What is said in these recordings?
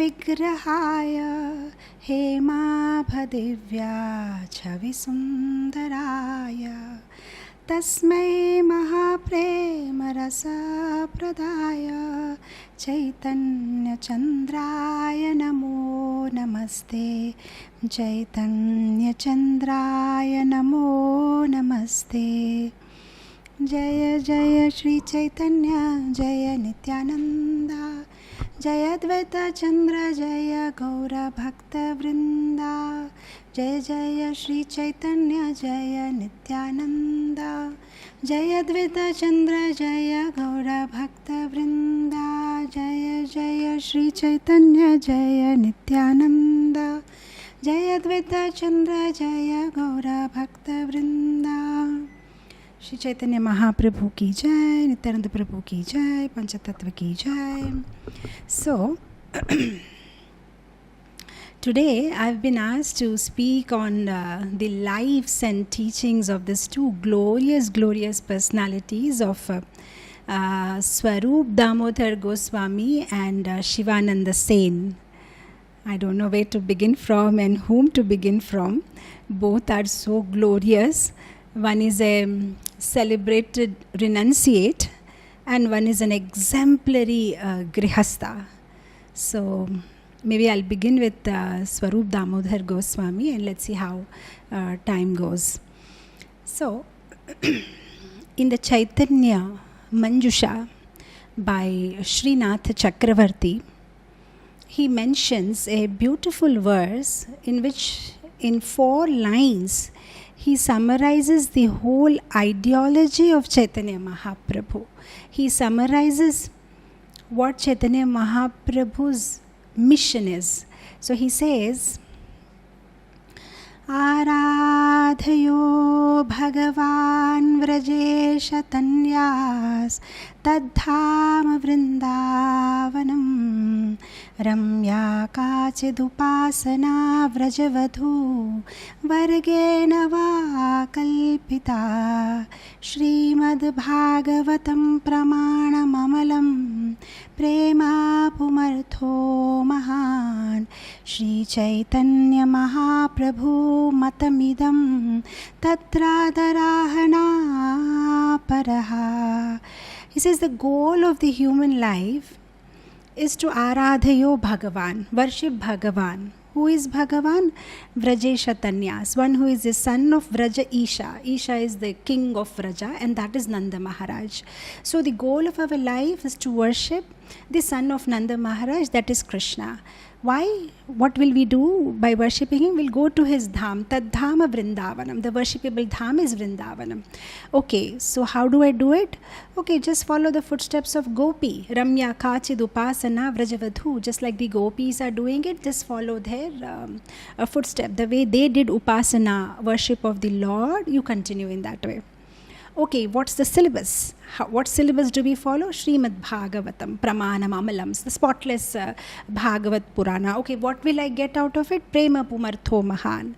vigrahaya hemabhadivya chavisundaraya tasmai mahaprema rasa pradaya chaitanya chandraya namo namaste chaitanya chandraya namo namaste. Jaya Jaya Shri Chaitanya Jaya Nityananda Jaya Advaita Chandra Jaya Gaura Bhakta Vrinda Jaya Jaya Shri Chaitanya Jaya Nityananda Jaya Advaita Chandra Jaya Gaura Bhakta Vrinda Jaya Jaya Shri Chaitanya Jaya Nityananda Jaya Advaita Chandra Jaya Gaura Bhakta Vrinda. Shri Chaitanya Mahaprabhu ki jai, Nityananda Prabhu ki jai, Panchatattva ki jai. So, today I've been asked to speak on the lives and teachings of these two glorious personalities of Swarup Damodar Goswami and Shivananda Sen. I don't know where to begin from and whom to begin from. Both are so glorious. One is a celebrated renunciate and one is an exemplary grihastha. So maybe I'll begin with Swarup Damodar Goswami and let's see how time goes. So in the Chaitanya Manjusha by Srinath Chakravarti, he mentions a beautiful verse in which in 4 lines he summarizes the whole ideology of Chaitanya Mahaprabhu. He summarizes what Chaitanya Mahaprabhu's mission is. So he says, Aradhayo Bhagavan Vrajesha Tanyas Tadham Vrindavanam Ramya Kachidupasana Vrajavadhu Vargena Va Kalpita Srimad Bhagavatam Pramanam Amalam Prema Pumartho Mahan Shri Chaitanya Mahaprabhu Matamidam Tatradarahana Paraha. He says the goal of the human life is to aradhayo Bhagavan, worship Bhagavan. Who is Bhagavan? Vrajesha Tanyas, one who is the son of Vraja Isha. Isha is the king of Vraja and that is Nanda Maharaj. So the goal of our life is to worship the son of Nanda Maharaj, that is Krishna. Why? What will we do by worshipping him? We'll go to his dham, Tad Dhama Vrindavanam. The worshipable dham is Vrindavanam. Okay, so how do I do it? Okay, just follow the footsteps of Gopi. Ramya Kachid Upasana Vrajavadhu. Just like the Gopis are doing it, just follow their footstep. The way they did Upasana, worship of the Lord, you continue in that way. Okay, what's the syllabus? What syllabus do we follow? Srimad Bhagavatam, Pramanam Amalams, the spotless Bhagavat Purana. Okay, what will I get out of it? Prema Pumartho Mahan.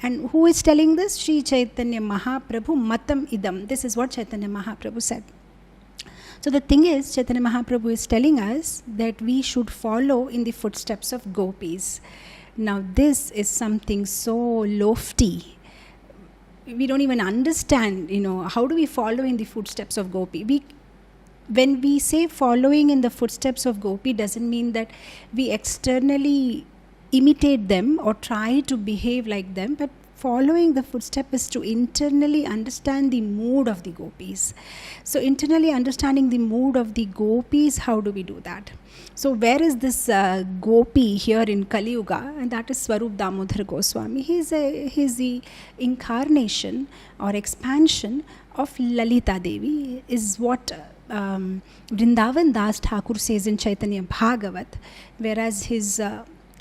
And who is telling this? Shri Chaitanya Mahaprabhu Matam Idam. This is what Chaitanya Mahaprabhu said. So the thing is, Chaitanya Mahaprabhu is telling us that we should follow in the footsteps of Gopis. Now this is something so lofty. We don't even understand, how do we follow in the footsteps of Gopi? When we say following in the footsteps of Gopi, doesn't mean that we externally imitate them or try to behave like them, but following the footstep is to internally understand the mood of the Gopis. So internally understanding the mood of the Gopis, how do we do that? So where is this Gopi here in Kali Yuga? And that is Swarup Damodar Goswami. He is the incarnation or expansion of Lalita Devi, is what Vrindavan Das Thakur says in Chaitanya Bhagavat, whereas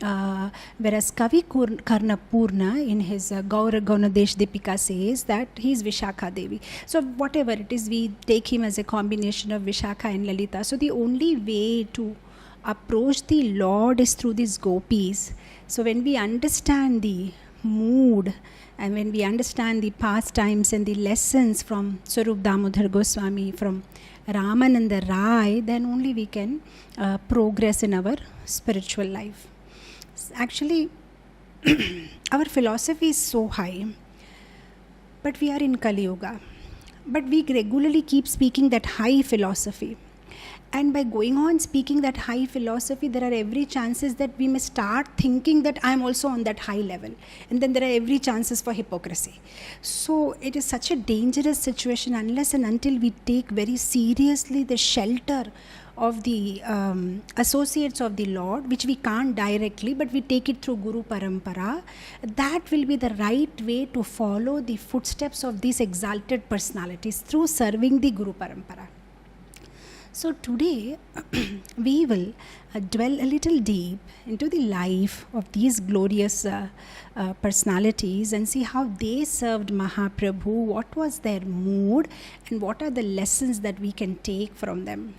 Kavi Karna Purna in his Gaura Gaunadesh Dipika says that he is Vishakha Devi. So whatever it is, we take him as a combination of Vishakha and Lalita. So the only way to approach the Lord is through these Gopis. So when we understand the mood, and when we understand the pastimes and the lessons from Swarup Damodar Goswami, from Ramananda Rai, then only we can progress in our spiritual life. Actually, our philosophy is so high, but we are in Kali Yuga. But we regularly keep speaking that high philosophy. And by going on speaking that high philosophy, there are every chances that we may start thinking that I am also on that high level. And then there are every chances for hypocrisy. So it is such a dangerous situation unless and until we take very seriously the shelter of the associates of the Lord, which we can't directly, but we take it through Guru Parampara. That will be the right way to follow the footsteps of these exalted personalities through serving the Guru Parampara. So today we will dwell a little deep into the life of these glorious personalities and see how they served Mahaprabhu, what was their mood, and what are the lessons that we can take from them.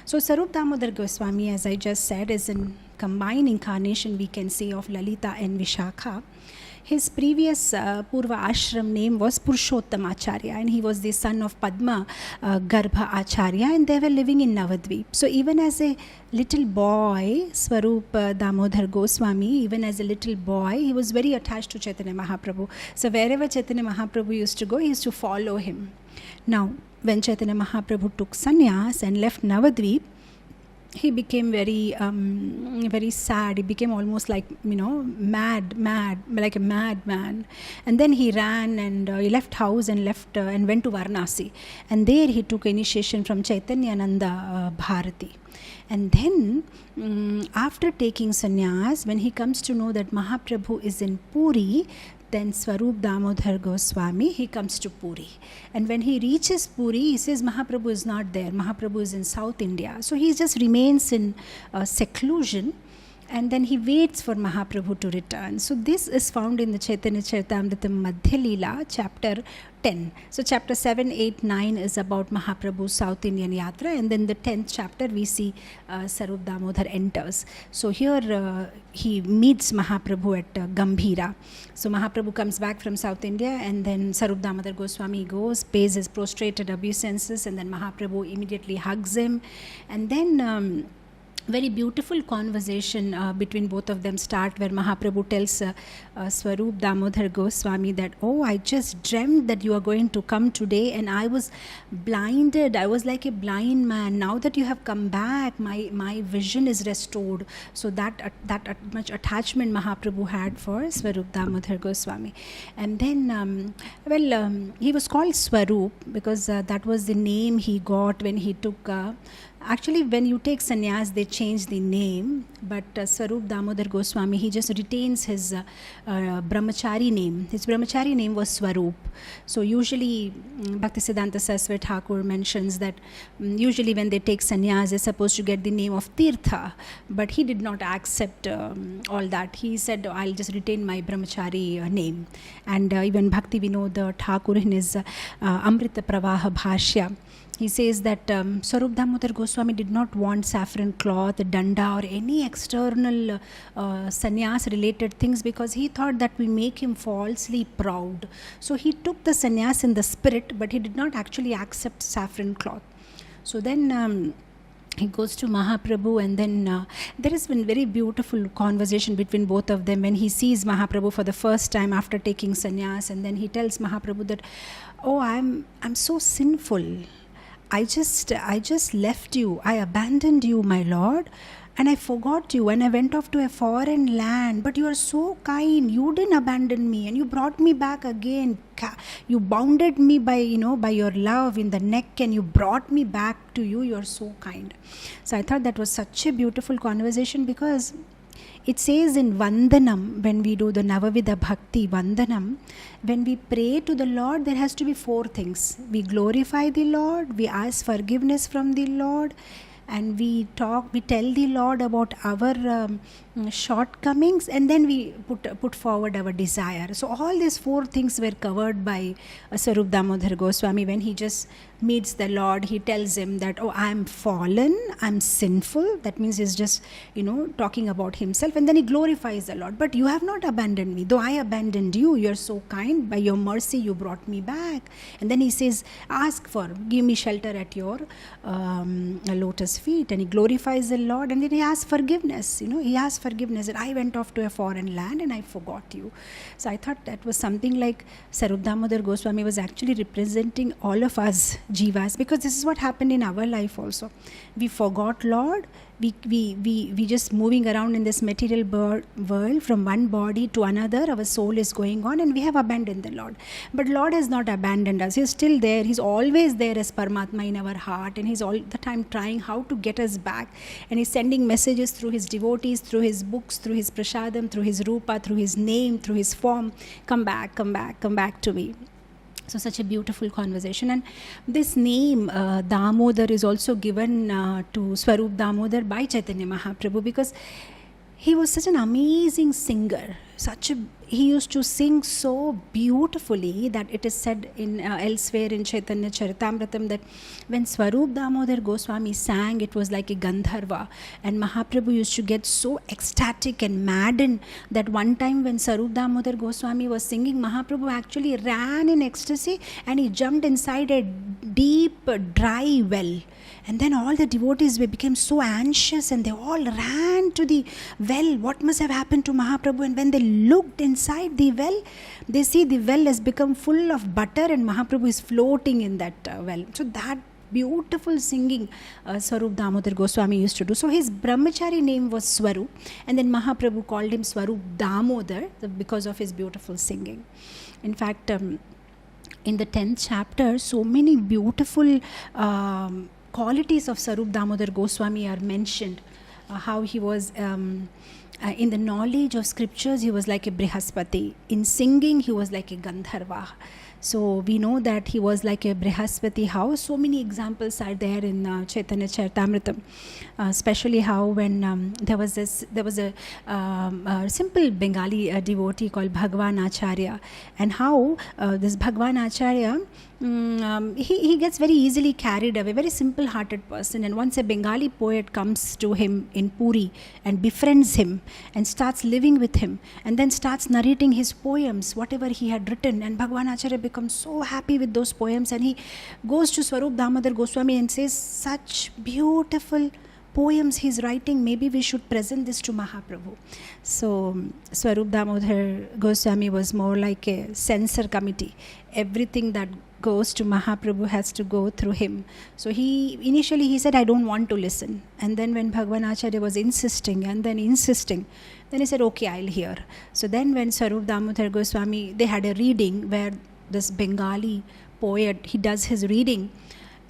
So Swarup Damodar Goswami, as I just said, is a combined incarnation, we can say, of Lalita and Vishakha. His previous Purva Ashram name was Purushottam Acharya, and he was the son of Padma Garbha Acharya, and they were living in Navadvip. So even as a little boy, Swarup Damodar Goswami, even as a little boy, he was very attached to Chaitanya Mahaprabhu. So wherever Chaitanya Mahaprabhu used to go, he used to follow him. Now, when Chaitanya Mahaprabhu took sannyas and left Navadvip, he became very sad. He became almost like, mad, like a madman. And then he ran and he left house and and went to Varanasi. And there he took initiation from Chaitanyananda Bharati. And then, after taking sannyas, when he comes to know that Mahaprabhu is in Puri, then Swarup Damodar Goswami, he comes to Puri. And when he reaches Puri, he says Mahaprabhu is not there. Mahaprabhu is in South India. So he just remains in seclusion. And then he waits for Mahaprabhu to return. So this is found in the Chaitanya Charitamrita Madhya Leela, chapter 10. So chapter 7, 8, 9 is about Mahaprabhu's South Indian Yatra, and then the 10th chapter we see Swarup Damodar enters. So here he meets Mahaprabhu at Gambhira. So Mahaprabhu comes back from South India, and then Swarup Damodar Goswami goes, pays his prostrated obeisances, and then Mahaprabhu immediately hugs him. And then very beautiful conversation between both of them start, where Mahaprabhu tells Swarup Damodar Goswami that, oh, I just dreamt that you are going to come today, and I was blinded. I was like a blind man. Now that you have come back, my vision is restored. So that much attachment Mahaprabhu had for Swarup Damodar Goswami. And then, he was called Swarup because that was the name he got when he took actually, when you take sannyas, they change the name, but Swarup Damodar Goswami, he just retains his brahmachari name. His brahmachari name was Swarup. So usually, Bhaktisiddhanta Saraswati Thakur mentions that usually when they take sannyas, they're supposed to get the name of Tirtha, but he did not accept all that. He said, I'll just retain my brahmachari name. And even Bhakti Vinod Thakur in his Amrita Pravaha Bhashya, he says that Swarup Damodar Goswami did not want saffron cloth, danda, or any external sannyas related things, because he thought that will make him falsely proud. So he took the sannyas in the spirit, but he did not actually accept saffron cloth. So then he goes to Mahaprabhu, and then there has been very beautiful conversation between both of them when he sees Mahaprabhu for the first time after taking sannyas, and then he tells Mahaprabhu that, oh, I'm so sinful. I just left you. I abandoned you, my Lord, and I forgot you, and I went off to a foreign land. But you are so kind. You didn't abandon me, and you brought me back again. You bounded me by your love in the neck, and you brought me back to you. You are so kind. So I thought that was such a beautiful conversation, because it says in Vandanam, when we do the Navavida Bhakti Vandanam, when we pray to the Lord, there has to be 4 things. We glorify the Lord, we ask forgiveness from the Lord, and we tell the Lord about our shortcomings, and then we put forward our desire. So all these 4 things were covered by Swarup Damodar Goswami. When he just meets the Lord, he tells him that, oh, I'm fallen, I'm sinful. That means he's just, talking about himself, and then he glorifies the Lord. But you have not abandoned me, though I abandoned you. You're so kind. By your mercy, you brought me back. And then he says, give me shelter at your lotus feet. And he glorifies the Lord, and then he asks forgiveness. He asks forgiveness that I went off to a foreign land and I forgot you. So I thought that was something like Swarup Damodar Goswami was actually representing all of us jivas, because this is what happened in our life also. We forgot Lord. We just moving around in this material world from one body to another. Our soul is going on, and we have abandoned the Lord. But Lord has not abandoned us. He's still there. He's always there as Paramatma in our heart, and He's all the time trying how to get us back. And He's sending messages through His devotees, through His books, through His prasadam, through His rupa, through His name, through His form. Come back, come back, come back to me. So such a beautiful conversation. And this name Damodar is also given to Swarup Damodar by Chaitanya Mahaprabhu, because he was such an amazing singer. He used to sing so beautifully that it is said in elsewhere in Chaitanya Charitamrita that when Swarup Damodar Goswami sang, it was like a Gandharva, and Mahaprabhu used to get so ecstatic and maddened that one time when Swarup Damodar Goswami was singing, Mahaprabhu actually ran in ecstasy and he jumped inside a deep dry well. And then all the devotees became so anxious and they all ran to the well. What must have happened to Mahaprabhu? And when they looked inside the well, they see the well has become full of butter and Mahaprabhu is floating in that well. So that beautiful singing Swarup Damodar Goswami used to do. So his brahmachari name was Swarup, and then Mahaprabhu called him Swarup Damodar because of his beautiful singing. In fact, in the 10th chapter, so many beautiful qualities of Swarup Damodar Goswami are mentioned. How he was in the knowledge of scriptures, he was like a Brihaspati. In singing, he was like a Gandharva. So we know that he was like a Brihaspati. How so many examples are there in Chaitanya Charitamrita, especially how when there was a simple Bengali devotee called Bhagwan Acharya, and how this Bhagwan Acharya he gets very easily carried away, very simple hearted person. And once a Bengali poet comes to him in Puri and befriends him and starts living with him and then starts narrating his poems, whatever he had written, and Bhagwan Acharya becomes so happy with those poems, and he goes to Swarup Damodar Goswami and says, such beautiful poems he's writing, maybe we should present this to Mahaprabhu. So Swarup Damodar Goswami was more like a censor committee. Everything that goes to Mahaprabhu has to go through him. So initially he said, I don't want to listen. And then when Bhagwan Acharya was insisting, then he said, okay, I'll hear. So then when Swarup Damodar Goswami, they had a reading where this Bengali poet, he does his reading.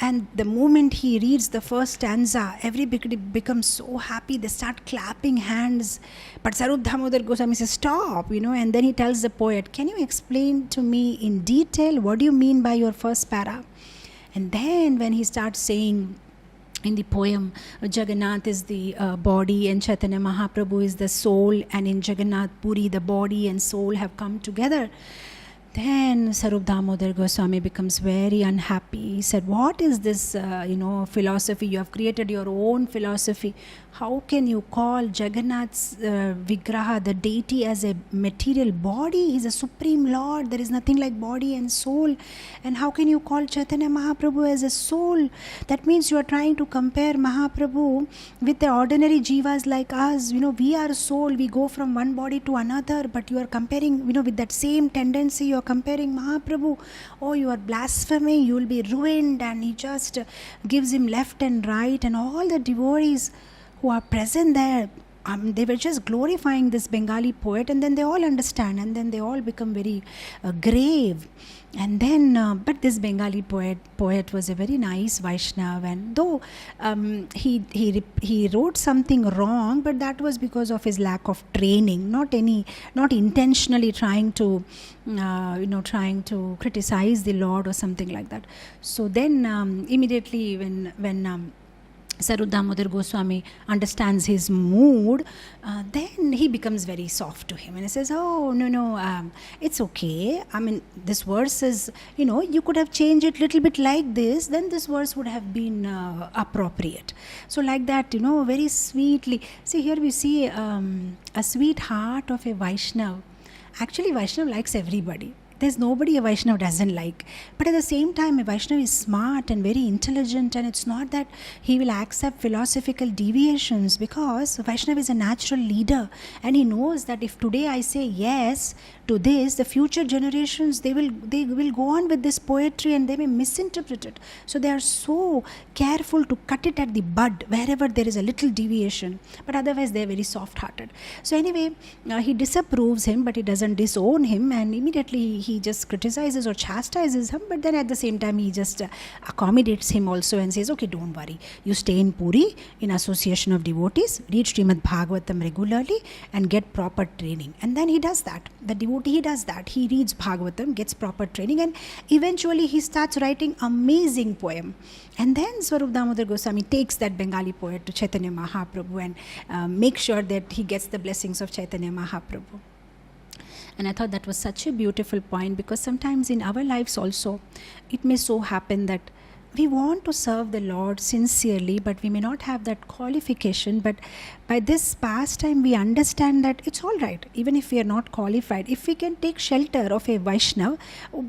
And the moment he reads the first stanza, everybody becomes so happy. They start clapping hands. But Swarup Damodar Goswami says, stop, and then he tells the poet, can you explain to me in detail what do you mean by your first para? And then when he starts saying in the poem, Jagannath is the body and Chaitanya Mahaprabhu is the soul, and in Jagannath Puri the body and soul have come together. Then Swarup Damodar Goswami becomes very unhappy. He said, what is this, philosophy? You have created your own philosophy. How can you call Jagannath's Vigraha, the deity, as a material body? He's a supreme Lord. There is nothing like body and soul. And how can you call Chaitanya Mahaprabhu as a soul? That means you are trying to compare Mahaprabhu with the ordinary jivas like us. We are soul. We go from one body to another. But you are comparing, with that same tendency, you are comparing Mahaprabhu. Oh, you are blaspheming. You will be ruined. And he just gives him left and right. And all the devotees who are present there, they were just glorifying this Bengali poet, and then they all understand, and then they all become very grave. And then, but this Bengali poet was a very nice Vaishnav, and though he wrote something wrong, but that was because of his lack of training, not intentionally trying to criticize the Lord or something like that. So then, immediately when Swarup Damodar Goswami understands his mood, then he becomes very soft to him and he says, "Oh, no, it's okay. I mean, this verse is, you could have changed it a little bit like this, then this verse would have been appropriate." So, like that, very sweetly. See, here we see a sweet heart of a Vaishnav. Actually, Vaishnav likes everybody. There's nobody a Vaishnav doesn't like. But at the same time, a Vaishnav is smart and very intelligent, and it's not that he will accept philosophical deviations, because Vaishnav is a natural leader, and he knows that if today I say yes to this, the future generations, they will go on with this poetry and they may misinterpret it. So they are so careful to cut it at the bud wherever there is a little deviation. But otherwise they are very soft-hearted. So anyway, he disapproves him, but he doesn't disown him, and immediately he just criticizes or chastises him, but then at the same time he just accommodates him also and says, "Okay, don't worry, you stay in Puri in association of devotees, read Srimad Bhagavatam regularly and get proper training." And then he does that. The devotee, he does that. He reads Bhagavatam, gets proper training, and eventually he starts writing amazing poem. And then Swarup Damodar Goswami takes that Bengali poet to Chaitanya Mahaprabhu and makes sure that he gets the blessings of Chaitanya Mahaprabhu. And I thought that was such a beautiful point, because sometimes in our lives also, it may so happen that we want to serve the Lord sincerely, but we may not have that qualification. But by this pastime, we understand that it's all right, even if we are not qualified. If we can take shelter of a Vaishnav,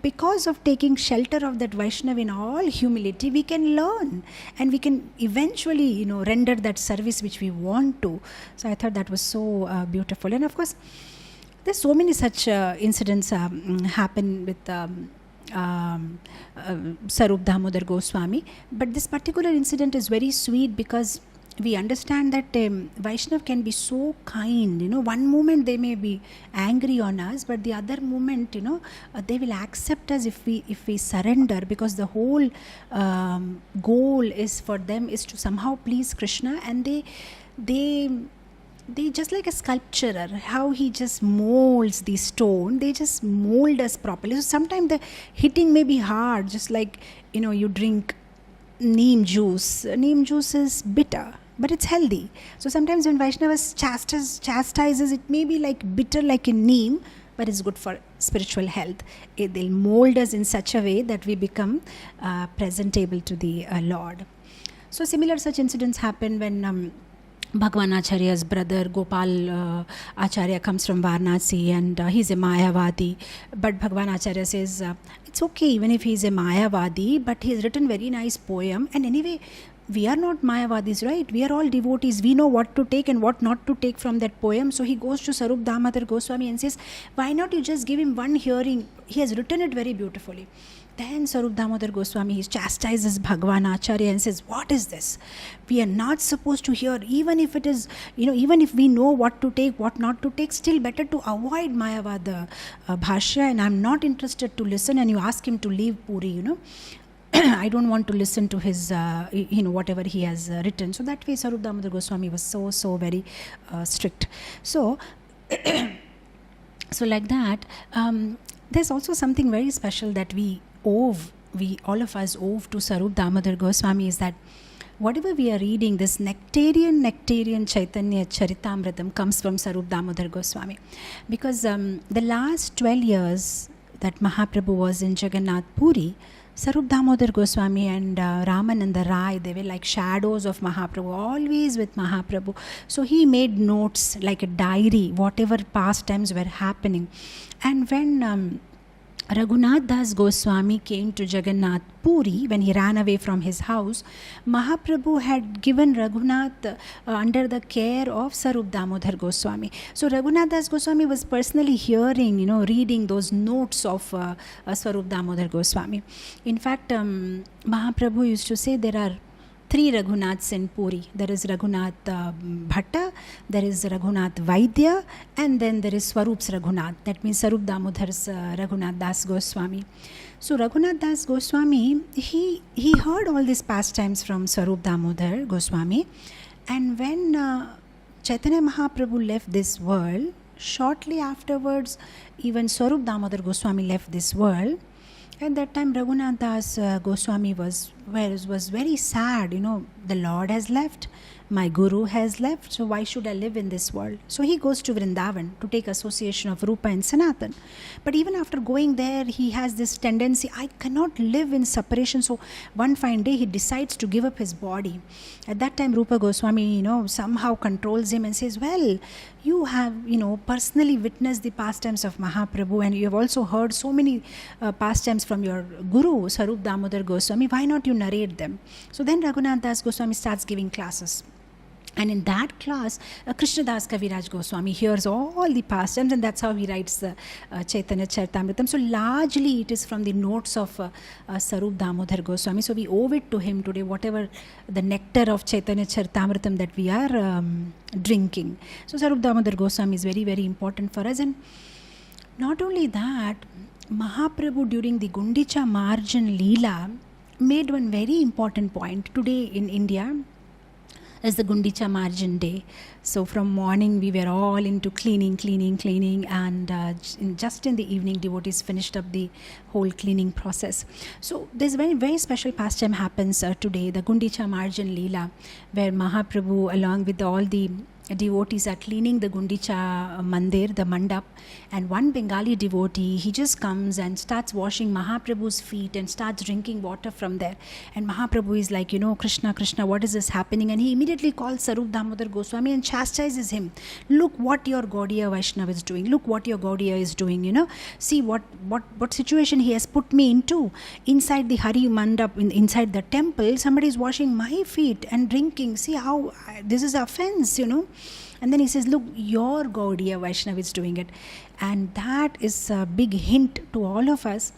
because of taking shelter of that Vaishnav in all humility, we can learn and we can eventually, render that service which we want to. So I thought that was so beautiful. And of course, there's so many such incidents happen with Swarup Damodar Goswami. But this particular incident is very sweet, because we understand that Vaishnav can be so kind. One moment they may be angry on us, but the other moment, they will accept us if we surrender, because the whole goal is for them is to somehow please Krishna. And they just like a sculpturer, how he just molds the stone, they just mold us properly. So sometimes the hitting may be hard, just like, you drink neem juice. Neem juice is bitter, but it's healthy. So sometimes when Vaishnavas chastises, it may be like bitter like a neem, but it's good for spiritual health. They'll mold us in such a way that we become presentable to the Lord. So similar such incidents happen when Bhagwan Acharya's brother Gopal Acharya comes from Varanasi, and he's a Mayavadi. But Bhagwan Acharya says, it's okay even if he's a Mayavadi, but he's written very nice poem. And anyway, we are not Mayavadis, right? We are all devotees. We know what to take and what not to take from that poem. So he goes to Swarup Damodar Goswami and says, why not you just give him one hearing? He has written it very beautifully. Then Swarup Damodar Goswami, he chastises Bhagwan Acharya and says, what is this? We are not supposed to hear, even if it is, even if we know what to take, what not to take, still better to avoid Mayavada Bhashya, and I'm not interested to listen, and you ask him to leave Puri, I don't want to listen to his, whatever he has written. So that way Swarup Damodar Goswami was so very strict. So, so like that, there's also something very special that all of us owe to Swarup Damodar Goswami, is that whatever we are reading, this nectarian Chaitanya Charitamritam comes from Swarup Damodar Goswami. Because the last 12 years that Mahaprabhu was in Jagannath Puri, Swarup Damodar Goswami and Ramananda Rai, they were like shadows of Mahaprabhu, always with Mahaprabhu. So he made notes like a diary, whatever pastimes were happening. And when Raghunath Das Goswami came to Jagannath Puri, when he ran away from his house, Mahaprabhu had given Raghunath under the care of Swarup Damodar Goswami. So Raghunath Das Goswami was personally hearing, reading those notes of Swarup Damodar Goswami. In fact, Mahaprabhu used to say there are 3 Raghunaths in Puri. There is Raghunath Bhatta, there is Raghunath Vaidya, and then there is Swarup's Raghunath. That means Swarup Damodar's Raghunath Das Goswami. So Raghunath Das Goswami, he heard all these pastimes from Swarup Damodar Goswami. And when Chaitanya Mahaprabhu left this world, shortly afterwards, even Swarup Damodar Goswami left this world. At that time, Raghunath Das Goswami was very sad. The Lord has left, my Guru has left, so why should I live in this world? So he goes to Vrindavan to take association of Rupa and Sanatan. But even after going there, he has this tendency, I cannot live in separation. So one fine day, he decides to give up his body. At that time, Rupa Goswami, somehow controls him and says, well, you have, personally witnessed the pastimes of Mahaprabhu, and you have also heard so many pastimes from your Guru, Swarup Damodar Goswami. Why not you narrate them? So then Raghunath Das Goswami starts giving classes. And in that class, Krishnadas Kaviraj Goswami hears all the pastimes, and that's how he writes the Chaitanya Charitamritam. So largely it is from the notes of Swarup Damodar Goswami. So we owe it to him today, whatever the nectar of Chaitanya Charitamritam that we are drinking. So Swarup Damodar Goswami is very, very important for us. And not only that, Mahaprabhu during the Gundicha Marjan Leela made one very important point. Today in India is the Gundicha Marjan day. So from morning we were all into cleaning, and just in the evening devotees finished up the whole cleaning process. So this very, very special pastime happens today, the Gundicha Marjan Leela, where Mahaprabhu along with all the devotees are cleaning the Gundicha Mandir, the mandap, and one Bengali devotee, he just comes and starts washing Mahaprabhu's feet and starts drinking water from there. And Mahaprabhu is like, Krishna, Krishna, what is this happening? And he immediately calls Swarup Damodar Goswami and chastises him. Look what your Gaudiya Vaishnava is doing. Look what your Gaudiya is doing, See what situation he has put me into. Inside the Hari Mandap, inside the temple, somebody is washing my feet and drinking. See how this is offense, And then he says, look, your Gaudiya Vaishnava is doing it. And that is a big hint to all of us,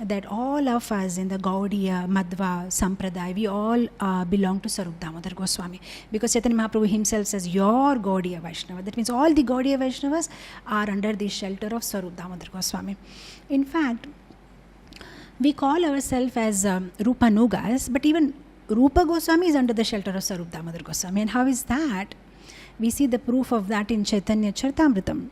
that all of us in the Gaudiya, Madhva, Sampradaya, we all belong to Swarup Damodar Goswami. Because Chaitanya Mahaprabhu himself says, your Gaudiya Vaishnava. That means all the Gaudiya Vaishnavas are under the shelter of Swarup Damodar Goswami. In fact, we call ourselves as Rupanugas, but even Rupa Goswami is under the shelter of Swarup Damodar Goswami. And how is that? We see the proof of that in Chaitanya Charitamritam.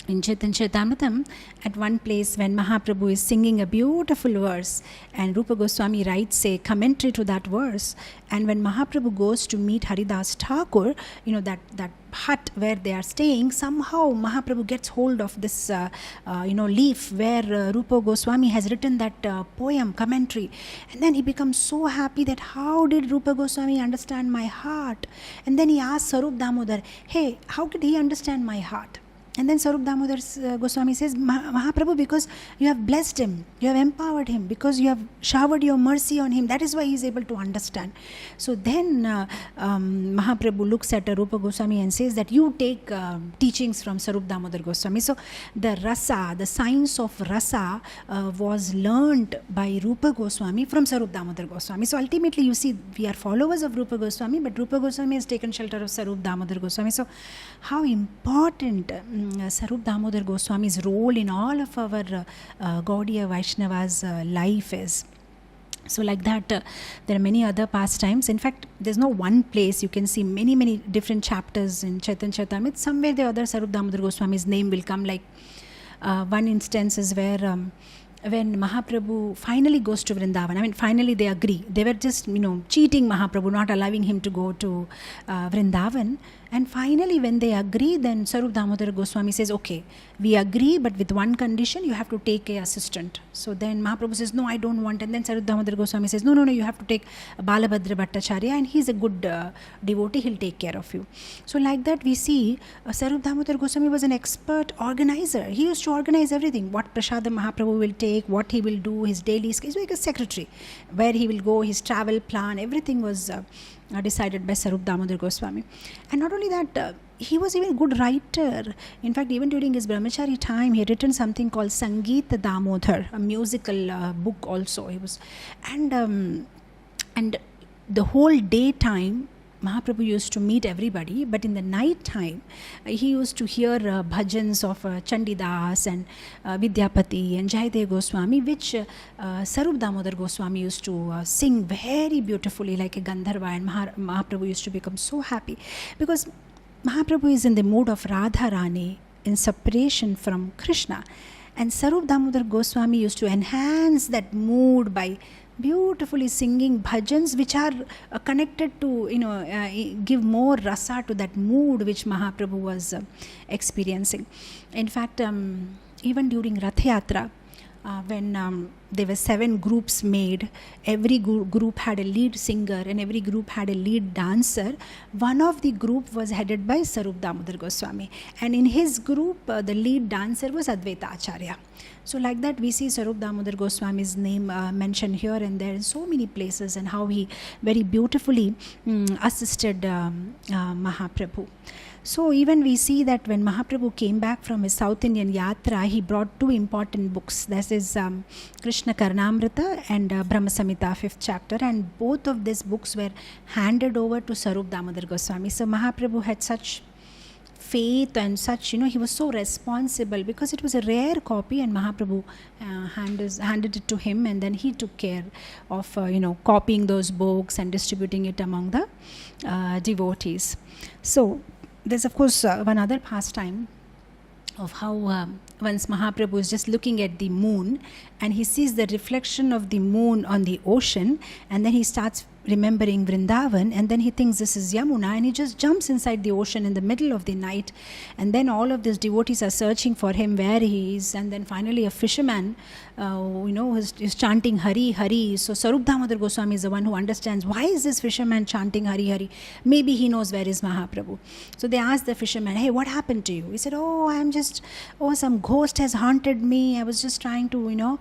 In Chaitanya Charitamritam, at one place when Mahaprabhu is singing a beautiful verse, and Rupa Goswami writes a commentary to that verse, and when Mahaprabhu goes to meet Haridas Thakur, that hut where they are staying, somehow Mahaprabhu gets hold of this leaf where Rupa Goswami has written that poem, commentary, and then he becomes so happy that how did Rupa Goswami understand my heart? And then he asks Swarup Damodar, hey, how did he understand my heart? And then Swarup Damodar Goswami says, Mahaprabhu, because you have blessed him, you have empowered him, because you have showered your mercy on him, that is why he is able to understand. So then Mahaprabhu looks at Rupa Goswami and says that you take teachings from Swarup Damodar Goswami. So the rasa, the science of rasa was learned by Rupa Goswami from Swarup Damodar Goswami. So ultimately you see, we are followers of Rupa Goswami, but Rupa Goswami has taken shelter of Swarup Damodar Goswami. So how important Swarup Damodar Goswami's role in all of our Gaudiya Vaishnava's life is. So like that, there are many other pastimes. In fact, there's no one place. You can see many, many different chapters in Chaitanya Charitamrita. Somewhere the other Swarup Damodar Goswami's name will come. Like one instance is where when Mahaprabhu finally goes to Vrindavan, finally they agree. They were just, cheating Mahaprabhu, not allowing him to go to Vrindavan. And finally, when they agree, then Swarup Damodar Goswami says, okay, we agree, but with one condition, you have to take an assistant. So then Mahaprabhu says, no, I don't want. And then Swarup Damodar Goswami says, no, you have to take Balabhadra Bhattacharya, and he's a good devotee, he'll take care of you. So like that, we see Swarup Damodar Goswami was an expert organizer. He used to organize everything, what prasadam Mahaprabhu will take, what he will do, his daily, he's like a secretary, where he will go, his travel plan, everything was decided by Swarup Damodar Goswami. And not only that, he was even a good writer. In fact, even during his brahmachari time, he had written something called Sangeet Damodar, a musical book also. He was, and the whole daytime, Mahaprabhu used to meet everybody, but in the night time, he used to hear bhajans of Chandidas and Vidyapati and Jayadev Goswami, which Swarup Damodar Goswami used to sing very beautifully like a Gandharva, and Mahaprabhu used to become so happy because Mahaprabhu is in the mood of Radha Rani in separation from Krishna. And Swarup Damodar Goswami used to enhance that mood by beautifully singing bhajans which are connected to, give more rasa to that mood which Mahaprabhu was experiencing. In fact, even during Rath Yatra, when there were 7 groups made, every group had a lead singer and every group had a lead dancer. One of the group was headed by Swarup Damodar Goswami, and in his group the lead dancer was Advaita Acharya. So like that we see Swarup Damodar Goswami's name mentioned here and there in so many places, and how he very beautifully assisted Mahaprabhu. So even we see that when Mahaprabhu came back from his South Indian Yatra, he brought 2 important books. That is Krishna Karnamrita and Brahma Samhita 5th chapter, and both of these books were handed over to Swarup Damodar Goswami. So Mahaprabhu had such faith and such, he was so responsible because it was a rare copy, and Mahaprabhu handed it to him, and then he took care of copying those books and distributing it among the devotees. So there's of course one other pastime of how once Mahaprabhu is just looking at the moon and he sees the reflection of the moon on the ocean, and then he starts remembering Vrindavan, and then he thinks this is Yamuna, and he just jumps inside the ocean in the middle of the night, and then all of these devotees are searching for him where he is, and then finally a fisherman is chanting Hari Hari. So Swarup Damodar Goswami is the one who understands why is this fisherman chanting Hari Hari. Maybe he knows where is Mahaprabhu. So they asked the fisherman, hey, what happened to you? He said, some ghost has haunted me. I was just trying to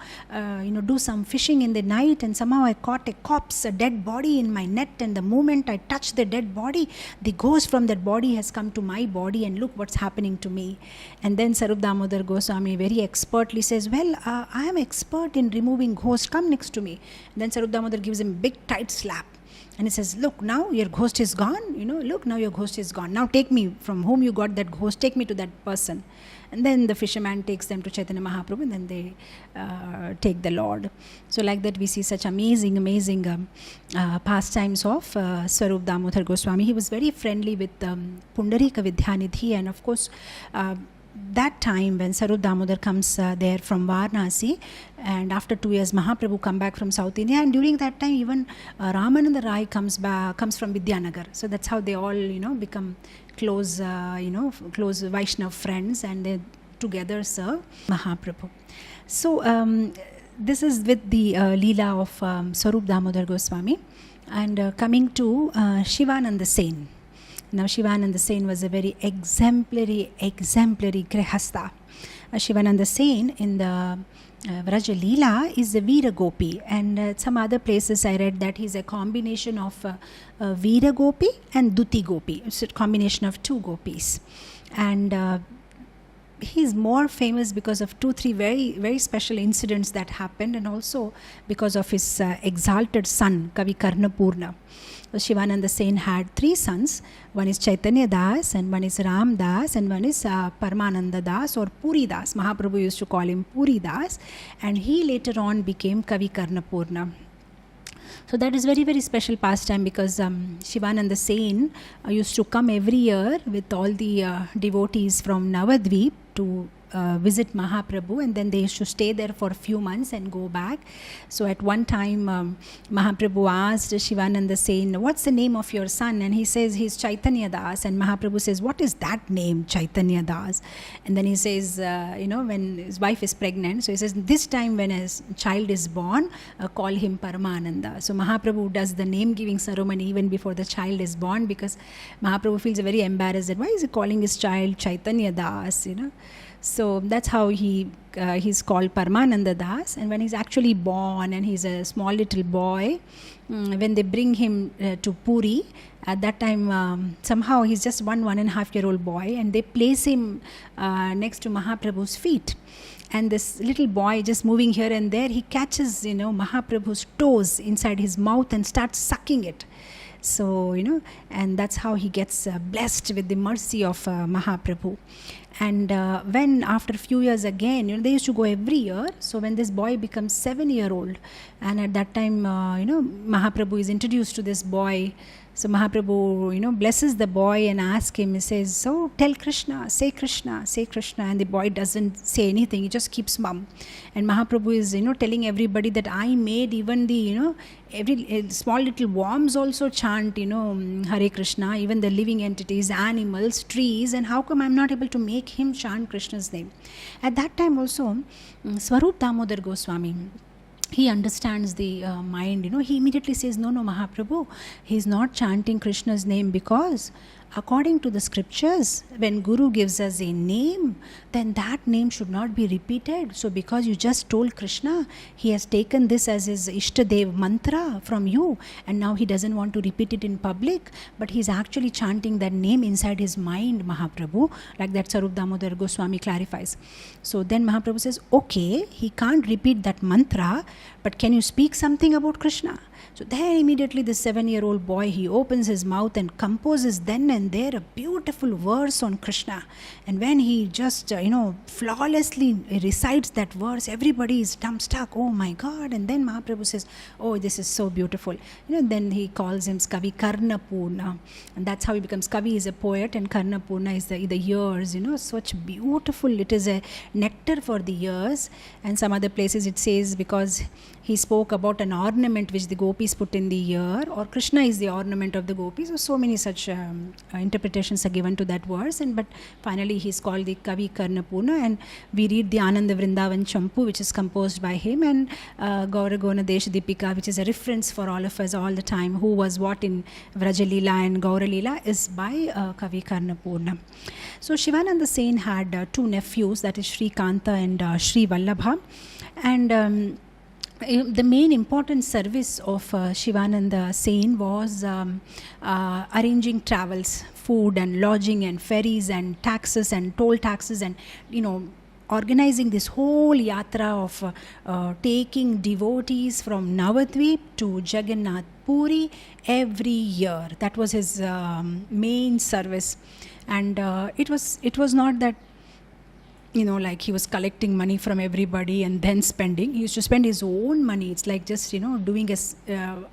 do some fishing in the night, and somehow I caught a corpse, a dead body in my net, and the moment I touched the dead body, the ghost from that body has come to my body, and look what's happening to me. And then Swarup Damodar Goswami very expertly says, well, I am expert in removing ghosts, come next to me. And then Swarup Damodar gives him a big tight slap, and he says, look, now your ghost is gone, look, now your ghost is gone, now take me, from whom you got that ghost, take me to that person. And then the fisherman takes them to Chaitanya Mahaprabhu, and then they take the Lord. So like that we see such amazing pastimes of Swarup Damodar Goswami. He was very friendly with Pundarika Vidyanidhi, and of course that time when Swarup Damodar comes there from Varanasi, and after 2 years Mahaprabhu come back from South India, and during that time even Ramananda Rai comes from Vidyanagar. So that's how they all become close Vaishnav friends, and they together serve Mahaprabhu. So this is with the Leela of Swarup Damodar Goswami. And coming to Shivananda Sen. Now Shivananda Sen was a very exemplary grihastha. Shivananda Sen in the Vraja Leela is a Veera Gopi, and some other places I read that he's a combination of Veera Gopi and Duti Gopi. It's a combination of 2 gopis, and he's more famous because of 2-3 very very special incidents that happened, and also because of his exalted son Kavi Karnapurna. So Shivananda Sen had 3 sons. One is Chaitanya Das, and one is Ram Das, and one is Paramananda Das or Puri Das. Mahaprabhu used to call him Puri Das, and he later on became Kavi Karnapurna. So that is very very special pastime, because Shivananda Sen used to come every year with all the devotees from Navadvip to visit Mahaprabhu, and then they used to stay there for a few months and go back. So at one time Mahaprabhu asked Shivananda Sen, what's the name of your son? And he says he's Chaitanya Das, and Mahaprabhu says, what is that name, Chaitanya Das? And then he says, when his wife is pregnant, so he says, this time when his child is born, call him Paramananda. So Mahaprabhu does the name giving ceremony even before the child is born, because Mahaprabhu feels very embarrassed that why is he calling his child Chaitanya Das, So that's how he's called Paramananda Das. And when he's actually born and he's a small little boy, when they bring him to Puri, at that time somehow he's just 1.5-year-old boy, and they place him next to Mahaprabhu's feet. And this little boy just moving here and there, he catches Mahaprabhu's toes inside his mouth and starts sucking it. So and that's how he gets blessed with the mercy of Mahaprabhu. And when after a few years again, they used to go every year. So when this boy becomes 7-year-old, and at that time Mahaprabhu is introduced to this boy So Mahaprabhu, blesses the boy and asks him, he says, so tell Krishna, say Krishna, say Krishna. And the boy doesn't say anything, he just keeps mum. And Mahaprabhu is, telling everybody that I made even the, every small little worms also chant, Hare Krishna, even the living entities, animals, trees, and how come I'm not able to make him chant Krishna's name? At that time also, Swarup Damodar Goswami, he understands the mind, he immediately says, no, Mahaprabhu, he's not chanting Krishna's name because according to the scriptures, when Guru gives us a name, then that name should not be repeated. So because you just told Krishna, he has taken this as his Ishtadev mantra from you, and now he doesn't want to repeat it in public, but he's actually chanting that name inside his mind, Mahaprabhu, like that Swarup Damodar Goswami clarifies. So then Mahaprabhu says, okay, he can't repeat that mantra, but can you speak something about Krishna? So then immediately this 7-year-old boy, he opens his mouth and composes then and there a beautiful verse on Krishna. And when he just, flawlessly recites that verse, everybody is dumbstruck. Oh my God. And then Mahaprabhu says, oh, this is so beautiful. Then he calls him Kavi Karnapurna. And that's how he becomes. Kavi is a poet and Karnapurna is the ears, such beautiful. It is a nectar for the ears. And some other places it says because he spoke about an ornament which the gopis put in the ear, or Krishna is the ornament of the gopis. So many such interpretations are given to that verse. But finally he's called the Kavi Karnapurna, and we read the Ananda Vrindavan Champu, which is composed by him, and Gauragona Desh Deepika, which is a reference for all of us all the time. Who was what in Vrajalila and Gauralila is by Kavi Karnapurna. So Shivananda Sen had 2 nephews, that is Sri Kanta and Sri Vallabha. And the main important service of Shivananda Sen was arranging travels, food and lodging and ferries and taxes and toll taxes, and organizing this whole yatra of taking devotees from Navadvip to Jagannath Puri every year. That was his main service. And it was not that like he was collecting money from everybody and then spending. He used to spend his own money. It's like just, doing a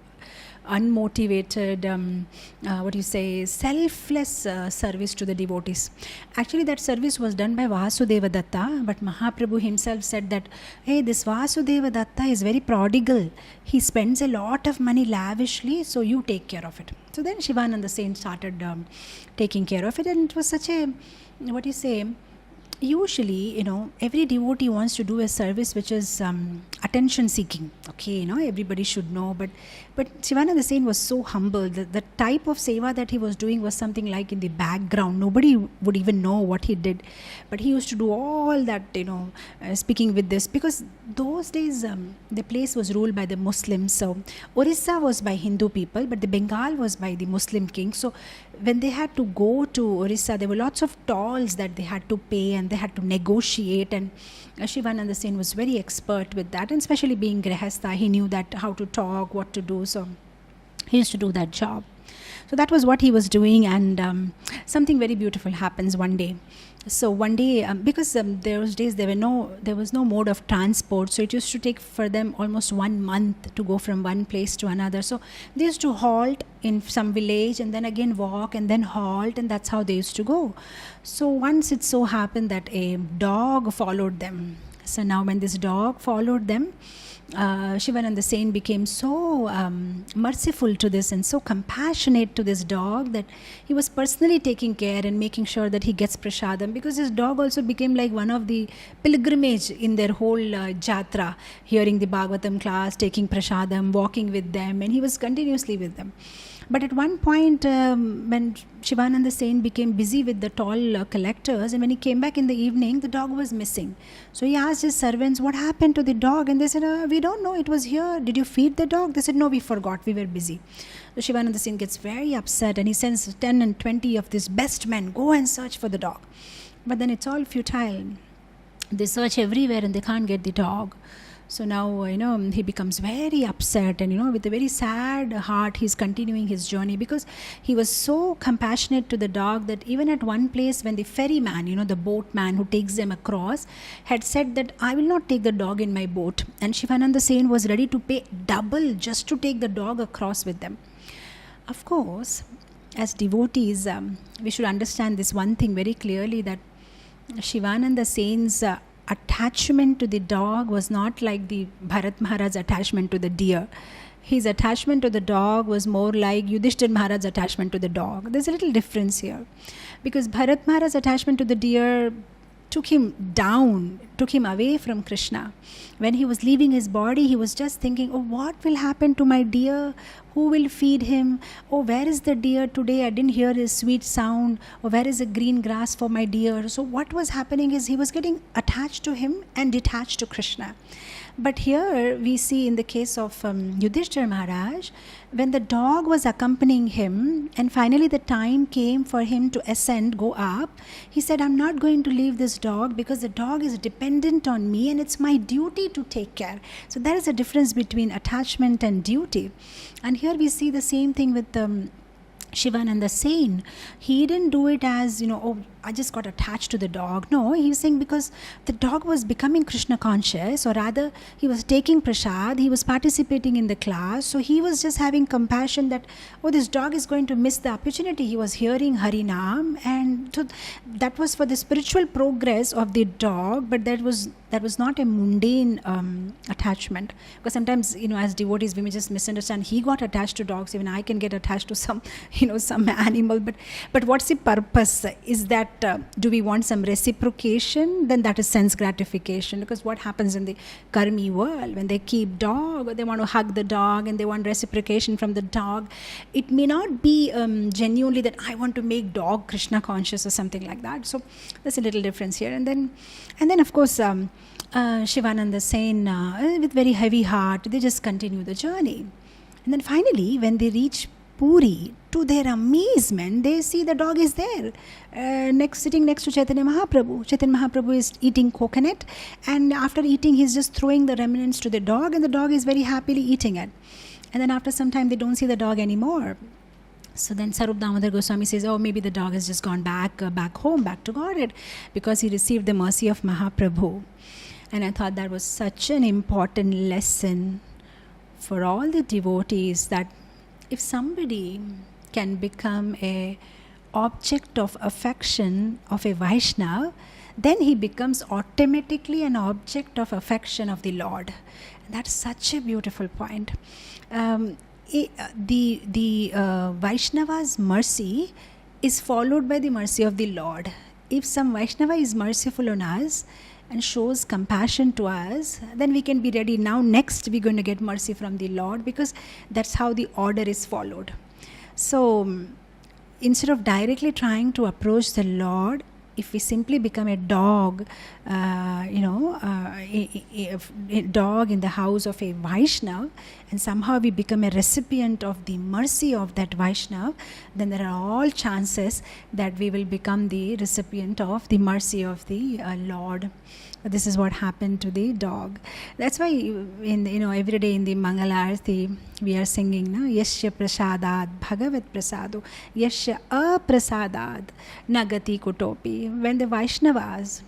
unmotivated, selfless service to the devotees. Actually, that service was done by Vasudeva Datta, but Mahaprabhu himself said that, hey, this Vasudeva Datta is very prodigal. He spends a lot of money lavishly, so you take care of it. So then Shivananda Sen started taking care of it, and it was such a, usually, every devotee wants to do a service which is attention seeking. Okay, everybody should know. But Shivananda Sen was so humble. The type of seva that he was doing was something like in the background. Nobody would even know what he did. But he used to do all that, speaking with this. Because those days, the place was ruled by the Muslims. So Orissa was by Hindu people, but the Bengal was by the Muslim king. So when they had to go to Orissa, there were lots of tolls that they had to pay, and they had to negotiate, and Shivananda Sen was very expert with that, and especially being Grihastha, he knew that how to talk, what to do, so he used to do that job. So that was what he was doing, and something very beautiful happens one day. So one day, because those days there was no mode of transport, so it used to take for them almost 1 month to go from one place to another. So they used to halt in some village and then again walk and then halt, and that's how they used to go. So once it so happened that a dog followed them. So now when this dog followed them, Shivananda Sen became so merciful to this and so compassionate to this dog that he was personally taking care and making sure that he gets prasadam, because his dog also became like one of the pilgrimage in their whole jatra, hearing the Bhagavatam class, taking prasadam, walking with them, and he was continuously with them. But at one point, when Shivananda Sen became busy with the toll collectors, and when he came back in the evening, the dog was missing. So he asked his servants, what happened to the dog? And they said, we don't know, it was here. Did you feed the dog? They said, no, we forgot, we were busy. So Shivananda Sen gets very upset, and he sends 10 and 20 of his best men, go and search for the dog. But then it's all futile. They search everywhere and they can't get the dog. So now, he becomes very upset, and, with a very sad heart, he's continuing his journey, because he was so compassionate to the dog that even at one place when the ferryman, the boatman who takes them across, had said that I will not take the dog in my boat. And Shivananda Sen was ready to pay double just to take the dog across with them. Of course, as devotees, we should understand this one thing very clearly, that Shivananda Sen's attachment to the dog was not like the Bharat Maharaj's attachment to the deer. His attachment to the dog was more like Yudhishthir Maharaj's attachment to the dog. There's a little difference here. Because Bharat Maharaj's attachment to the deer took him down, took him away from Krishna. When he was leaving his body, he was just thinking, oh, what will happen to my deer? Who will feed him? Oh, where is the deer today? I didn't hear his sweet sound. Or where is the green grass for my deer? So what was happening is he was getting attached to him and detached to Krishna. But here we see in the case of Yudhishthira Maharaj, when the dog was accompanying him and finally the time came for him to ascend, go up, he said, I'm not going to leave this dog because the dog is dependent on me and it's my duty to take care. So there is a difference between attachment and duty. And here we see the same thing with Shivananda Sen. He didn't do it as, oh, I just got attached to the dog. No, he was saying because the dog was becoming Krishna conscious, or rather he was taking prasad, he was participating in the class, so he was just having compassion that, oh, this dog is going to miss the opportunity. He was hearing Harinam, and so that was for the spiritual progress of the dog, but that was not a mundane attachment. Because sometimes, as devotees, we may just misunderstand. He got attached to dogs, even I can get attached to some animal. But what's the purpose? Is that do we want some reciprocation? Then that is sense gratification. Because what happens in the karmi world, when they keep dog, or they want to hug the dog and they want reciprocation from the dog, it may not be genuinely that I want to make dog Krishna conscious or something like that. So there's a little difference here. And then of course, Shivananda Sen, with very heavy heart, they just continue the journey. And then finally, when they reach Puri, to their amazement, they see the dog is there, sitting next to Chaitanya Mahaprabhu. Chaitanya Mahaprabhu is eating coconut, and after eating, he's just throwing the remnants to the dog, and the dog is very happily eating it. And then after some time, they don't see the dog anymore. So then Swarup Damodar Goswami says, oh, maybe the dog has just gone back home, back to Godhead, because he received the mercy of Mahaprabhu. And I thought that was such an important lesson for all the devotees, that if somebody can become a object of affection of a Vaishnava, then he becomes automatically an object of affection of the Lord. And that's such a beautiful point. The Vaishnava's mercy is followed by the mercy of the Lord. If some Vaishnava is merciful on us and shows compassion to us, then we can be ready. Now next we're going to get mercy from the Lord, because that's how the order is followed. So instead of directly trying to approach the Lord, if we simply become a dog, a dog in the house of a Vaishnava, and somehow we become a recipient of the mercy of that Vaishnava, then there are all chances that we will become the recipient of the mercy of the Lord. This is what happened to the dog. That's why every day in the Mangalarti we are singing, Yasya prasadad bhagavat prasado, Yasya aprasadad nagati kutopi. When the Vaishnavas,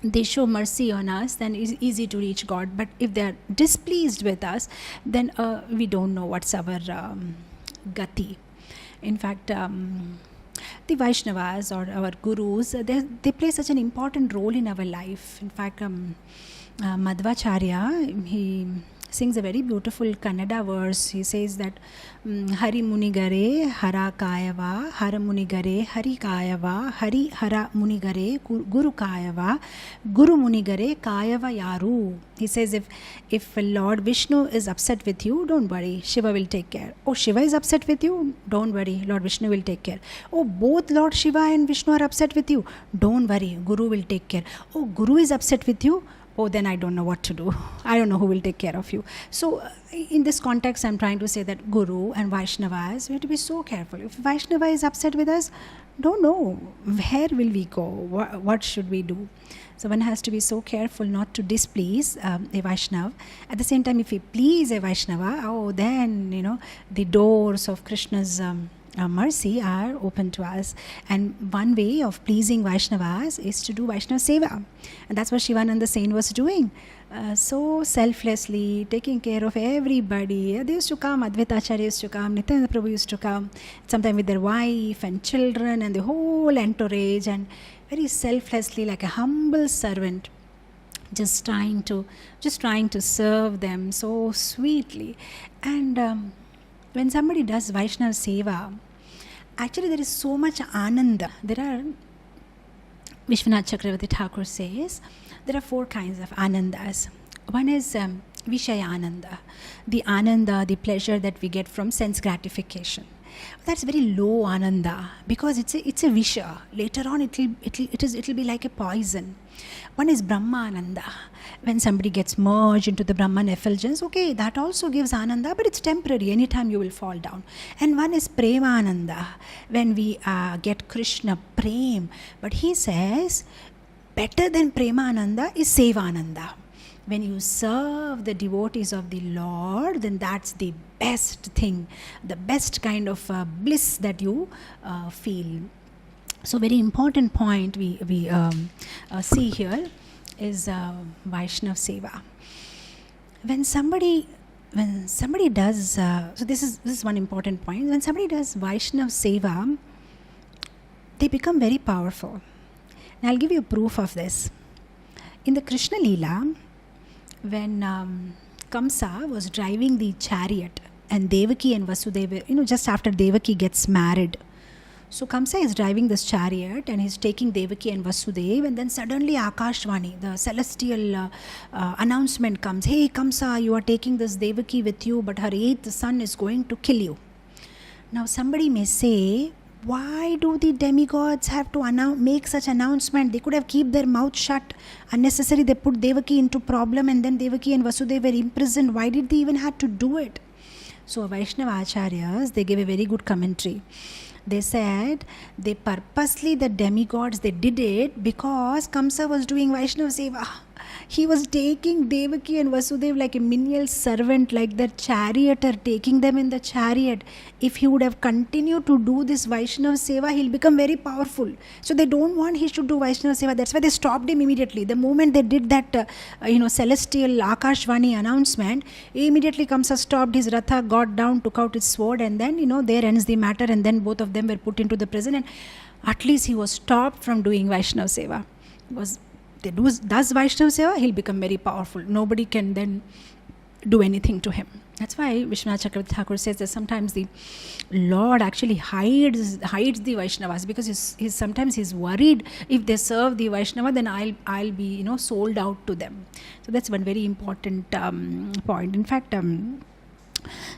they show mercy on us, then it's easy to reach God. But if they are displeased with us, then we don't know what's our gati. In fact, the Vaishnavas or our gurus, they play such an important role in our life. In fact, Madhvacharya, he sings a very beautiful Kannada verse. He says that Hari Munigare Hara Kayava, Hara Munigare Hari Kayava, Hari Hara Munigare Guru Kayava, Guru Munigare Kayava Yaru. He says if Lord Vishnu is upset with you, don't worry, Shiva will take care. Oh, Shiva is upset with you? Don't worry, Lord Vishnu will take care. Oh, both Lord Shiva and Vishnu are upset with you? Don't worry, Guru will take care. Oh, Guru is upset with you? Oh, then I don't know what to do. I don't know who will take care of you. So in this context, I'm trying to say that Guru and Vaishnavas, we have to be so careful. If Vaishnava is upset with us, don't know, where will we go? What should we do? So one has to be so careful not to displease a Vaishnava. At the same time, if we please a Vaishnava, then, the doors of Krishna's mercy are open to us. And one way of pleasing Vaishnavas is to do Vaishnava Seva. And that's what Shivananda Saint was doing. So selflessly, taking care of everybody. They used to come, Advaita Acharya used to come, Nityananda Prabhu used to come, sometimes with their wife and children and the whole entourage, and very selflessly, like a humble servant, just trying to serve them so sweetly. And when somebody does Vaishnava Seva, actually there is so much ananda. There are, Vishwanath Chakravarti Thakur says, there are 4 kinds of anandas. One is Vishaya Ananda, the ananda, the pleasure that we get from sense gratification. That's very low ananda, because it's a visha. Later on it'll be like a poison. One is Brahmananda, when somebody gets merged into the Brahman effulgence. Okay, that also gives ananda, but it's temporary. Anytime you will fall down. And one is Premananda, when we get Krishna Prem. But he says, better than Premananda is Sevananda. When you serve the devotees of the Lord, then that's the best thing, the best kind of bliss that you feel. So very important point we see here is Vaishnava Seva. When somebody does, so this is one important point. When somebody does Vaishnava Seva, they become very powerful. And I'll give you proof of this. In the Krishna Leela, when Kamsa was driving the chariot, and Devaki and Vasudeva, just after Devaki gets married. So Kamsa is driving this chariot and he's taking Devaki and Vasudeva, and then suddenly Akashvani, the celestial announcement comes, hey Kamsa, you are taking this Devaki with you, but her 8th son is going to kill you. Now somebody may say, why do the demigods have to make such announcement? They could have keep their mouth shut. Unnecessary, they put Devaki into problem, and then Devaki and Vasudeva were imprisoned. Why did they even have to do it? So Vaishnava Acharyas, they gave a very good commentary. They said they purposely, the demigods, they did it because Kamsa was doing Vaishnava Seva. He was taking Devaki and Vasudeva like a menial servant, like the charioteer, taking them in the chariot. If he would have continued to do this Vaishnava Seva, he'll become very powerful. So they don't want he should do Vaishnava Seva. That's why they stopped him immediately. The moment they did that, celestial Akashvani announcement, immediately Kamsa stopped his ratha, got down, took out his sword, and then, there ends the matter, and then both of them were put into the prison, and at least he was stopped from doing Vaishnava Seva. Does Vaishnava Seva, he'll become very powerful. Nobody can then do anything to him. That's why Vishwanath Chakravarti Thakur says that sometimes the Lord actually hides the Vaishnavas, because sometimes he's worried if they serve the Vaishnava, then I'll be sold out to them. So that's one very important point. In fact,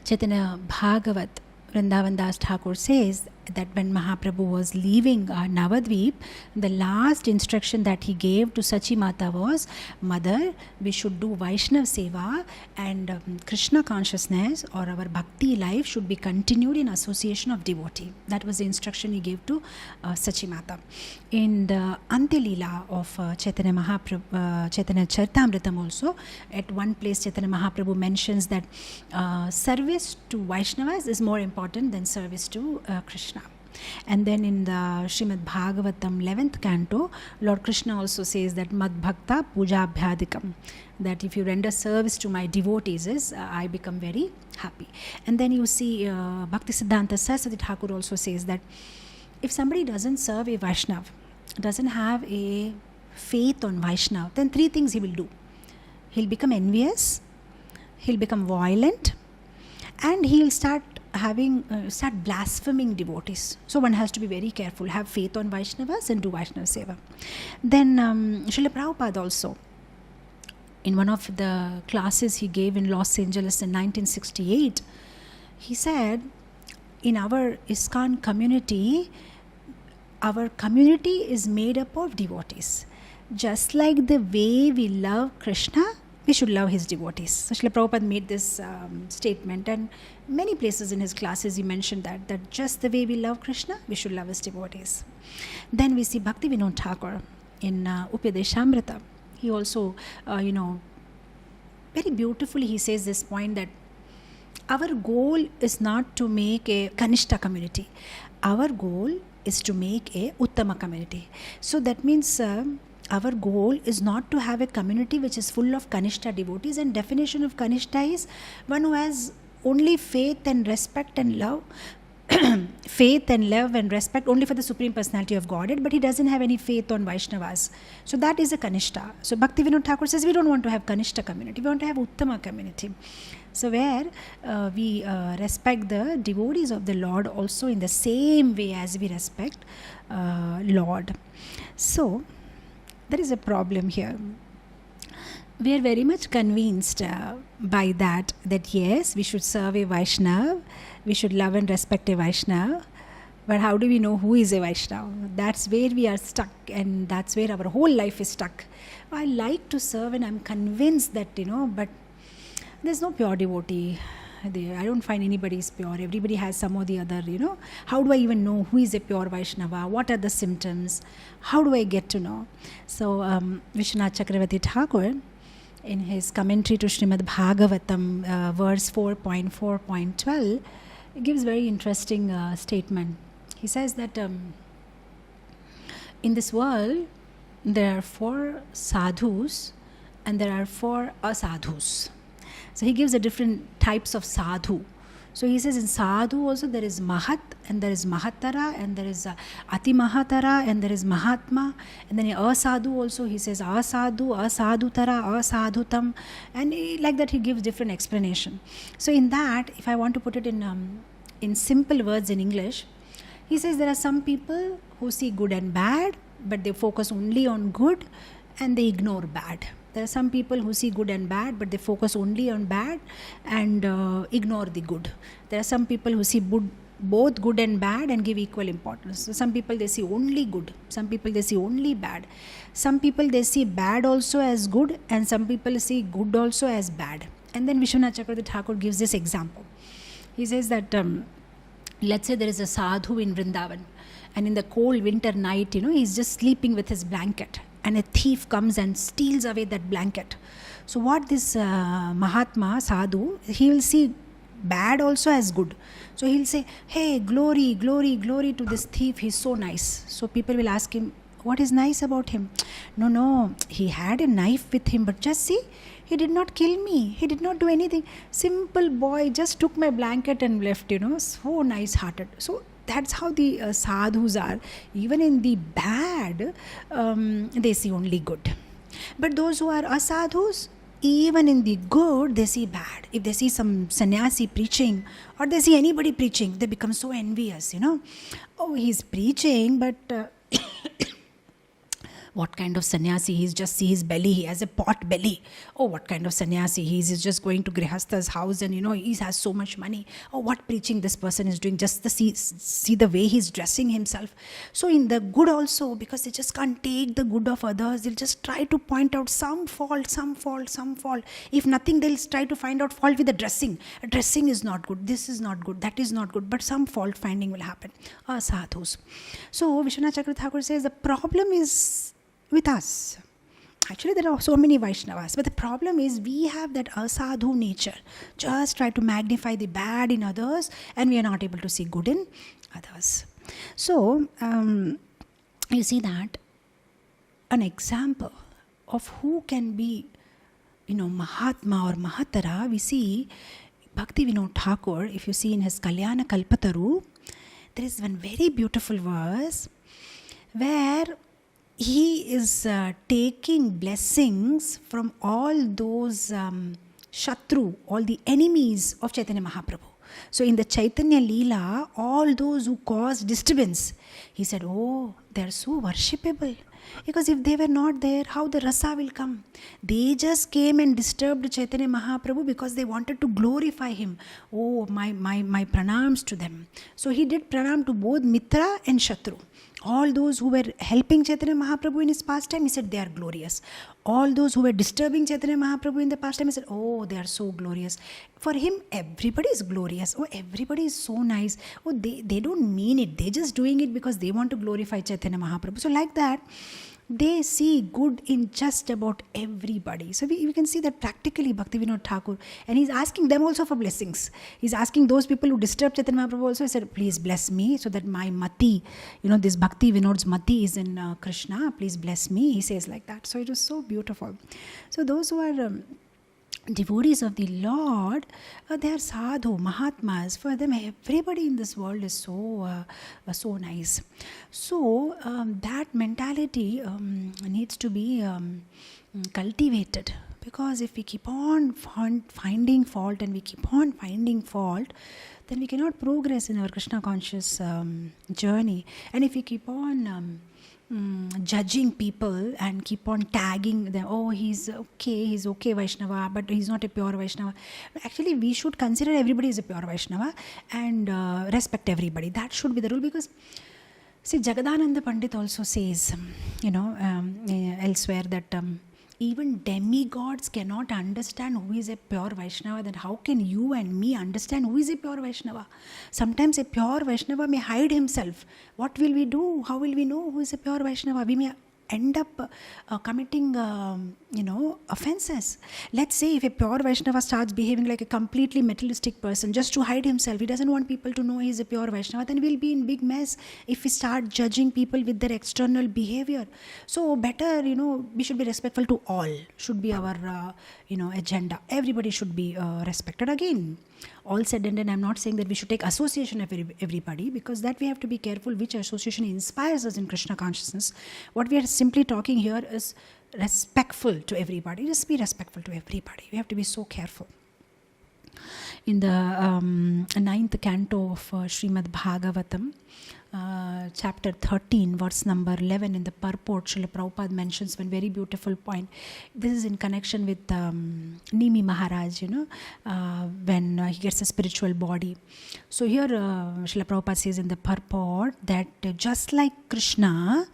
Chaitanya Bhagavat Vrindavan Das Thakur says that when Mahaprabhu was leaving Navadvip, the last instruction that he gave to Sachi Mata was, Mother, we should do Vaishnava Seva, and Krishna consciousness or our bhakti life should be continued in association of devotee. That was the instruction he gave to Sachi Mata. In the Antilila of Chaitanya Charitamritam also, at one place Chaitanya Mahaprabhu mentions that service to Vaishnavas is more important than service to Krishna. And then in the Srimad Bhagavatam 11th canto, Lord Krishna also says that Mad Bhakta Puja Abhyadikam, that if you render service to my devotees, I become very happy. And then you see Bhakti Siddhanta Saraswati Thakur also says that if somebody doesn't serve a Vaishnav, doesn't have a faith on Vaishnav, then 3 things he will do. He'll become envious, he'll become violent, and he'll start blaspheming devotees. So one has to be very careful, have faith on Vaishnavas and do Vaishnava Seva. Then Srila Prabhupada also, in one of the classes he gave in Los Angeles in 1968, he said, in our ISKCON community, our community is made up of devotees. Just like the way we love Krishna, we should love his devotees. So Srila Prabhupada made this statement, and many places in his classes he mentioned that just the way we love Krishna, we should love his devotees. Then we see Bhakti Vinod Thakur in Upadeshamrita. He also, very beautifully he says this point that our goal is not to make a Kanishta community. Our goal is to make a Uttama community. So that means our goal is not to have a community which is full of Kanishta devotees. And definition of Kanishta is one who has only faith and respect and love faith and love and respect only for the Supreme Personality of Godhead, but he doesn't have any faith on Vaishnavas. So that is a Kanishta. So Bhaktivinoda Thakur says we don't want to have Kanishta community, we want to have Uttama community. So where we respect the devotees of the Lord also in the same way as we respect Lord. So there is a problem here. We are very much convinced by that yes, we should serve a Vaishnava, we should love and respect a Vaishnava, but how do we know who is a Vaishnava? That's where we are stuck, and that's where our whole life is stuck. I like to serve and I'm convinced that, but there's no pure devotee there. I don't find anybody is pure. Everybody has some or the other, How do I even know who is a pure Vaishnava? What are the symptoms? How do I get to know? So Vishwanath Chakravarti Thakur, in his commentary to Srimad Bhagavatam, verse 4.4.12, gives very interesting statement. He says that in this world, there are 4 sadhus and there are 4 asadhus. So he gives a different types of sadhu. So he says in sadhu also there is mahat and there is mahatara and there is ati mahatara and there is mahatma, and then in asadhu also he says asadhu, asadhutara, asadhutam, and like that he gives different explanation. So in that, if I want to put it in simple words in English, he says there are some people who see good and bad, but they focus only on good and they ignore bad. There are some people who see good and bad, but they focus only on bad and ignore the good. There are some people who see both good and bad and give equal importance. So some people they see only good, some people they see only bad. Some people they see bad also as good, and some people see good also as bad. And then Vishwanath Chakravarti Thakur gives this example. He says that let's say there is a sadhu in Vrindavan, and in the cold winter night, he's just sleeping with his blanket, and a thief comes and steals away that blanket. So what this Mahatma, sadhu, he will see bad also as good. So he'll say, hey, glory, glory, glory to this thief, he's so nice. So people will ask him, what is nice about him? No, he had a knife with him, but just see, he did not kill me, he did not do anything. Simple boy, just took my blanket and left, so nice hearted. So that's how the sadhus are. Even in the bad, they see only good. But those who are asadhus, even in the good, they see bad. If they see some sannyasi preaching, or they see anybody preaching, they become so envious, Oh, he's preaching, but what kind of sannyasi? He's just see his belly, he has a pot belly. Oh, what kind of sannyasi? He's just going to Grihastha's house and he has so much money. Oh, what preaching this person is doing, just see the way he's dressing himself. So in the good also, because they just can't take the good of others, they'll just try to point out some fault. If nothing, they'll try to find out fault with the dressing. Dressing is not good, this is not good, that is not good, but some fault finding will happen. Sadhus. So Vishwanath Chakravarti Thakur says the problem is with us. Actually, there are so many Vaishnavas, but the problem is we have that asadhu nature. Just try to magnify the bad in others, and we are not able to see good in others. So, you see that an example of who can be, Mahatma or Mahatara, we see Bhaktivinoda Thakur. If you see in his Kalyana Kalpataru, there is one very beautiful verse where he is taking blessings from all those Shatru, all the enemies of Chaitanya Mahaprabhu. So in the Chaitanya Leela, all those who caused disturbance, he said, oh, they are so worshipable. Because if they were not there, how the rasa will come? They just came and disturbed Chaitanya Mahaprabhu because they wanted to glorify him. Oh, my pranams to them. So he did pranam to both Mitra and Shatru. All those who were helping Chaitanya Mahaprabhu in his pastime, he said they are glorious. All those who were disturbing Chaitanya Mahaprabhu in the pastime, he said, oh, they are so glorious. For him, everybody is glorious. Oh, everybody is so nice. Oh, they don't mean it. They're just doing it because they want to glorify Chaitanya Mahaprabhu. So like that, They see good in just about everybody. So we can see that practically Bhaktivinoda Thakur, and he's asking them also for blessings. He's asking those people who disturbed Chaitanya Mahaprabhu also, he said, please bless me so that my mati, this Bhakti Vinod's mati is in Krishna, please bless me. He says like that. So it was so beautiful. So those who are devotees of the Lord, they are sadhu, mahatmas. For them, everybody in this world is so nice. So that mentality needs to be cultivated. Because if we keep on finding fault and we keep on finding fault, then we cannot progress in our Krishna conscious journey. And if we keep on judging people and keep on tagging them, oh, he's okay Vaishnava, but he's not a pure Vaishnava. Actually, we should consider everybody as a pure Vaishnava and respect everybody. That should be the rule, because see, Jagadananda Pandit also says, elsewhere that even demigods cannot understand who is a pure Vaishnava. Then how can you and me understand who is a pure Vaishnava? Sometimes a pure Vaishnava may hide himself. What will we do? How will we know who is a pure Vaishnava? We may end up committing, offenses. Let's say if a pure Vaishnava starts behaving like a completely materialistic person just to hide himself, he doesn't want people to know he is a pure Vaishnava, then we'll be in big mess if we start judging people with their external behavior. So better, we should be respectful to all, should be our, agenda. Everybody should be respected. Again, all said and done, I'm not saying that we should take association of everybody, because that we have to be careful which association inspires us in Krishna consciousness. What we are simply talking here is respectful to everybody. Just be respectful to everybody. We have to be so careful. In the 9th canto of Srimad Bhagavatam, chapter 13, verse number 11, in the purport, Srila Prabhupada mentions one very beautiful point. This is in connection with Nimi Maharaj, when he gets a spiritual body. So here Srila Prabhupada says in the purport that just like Krishna,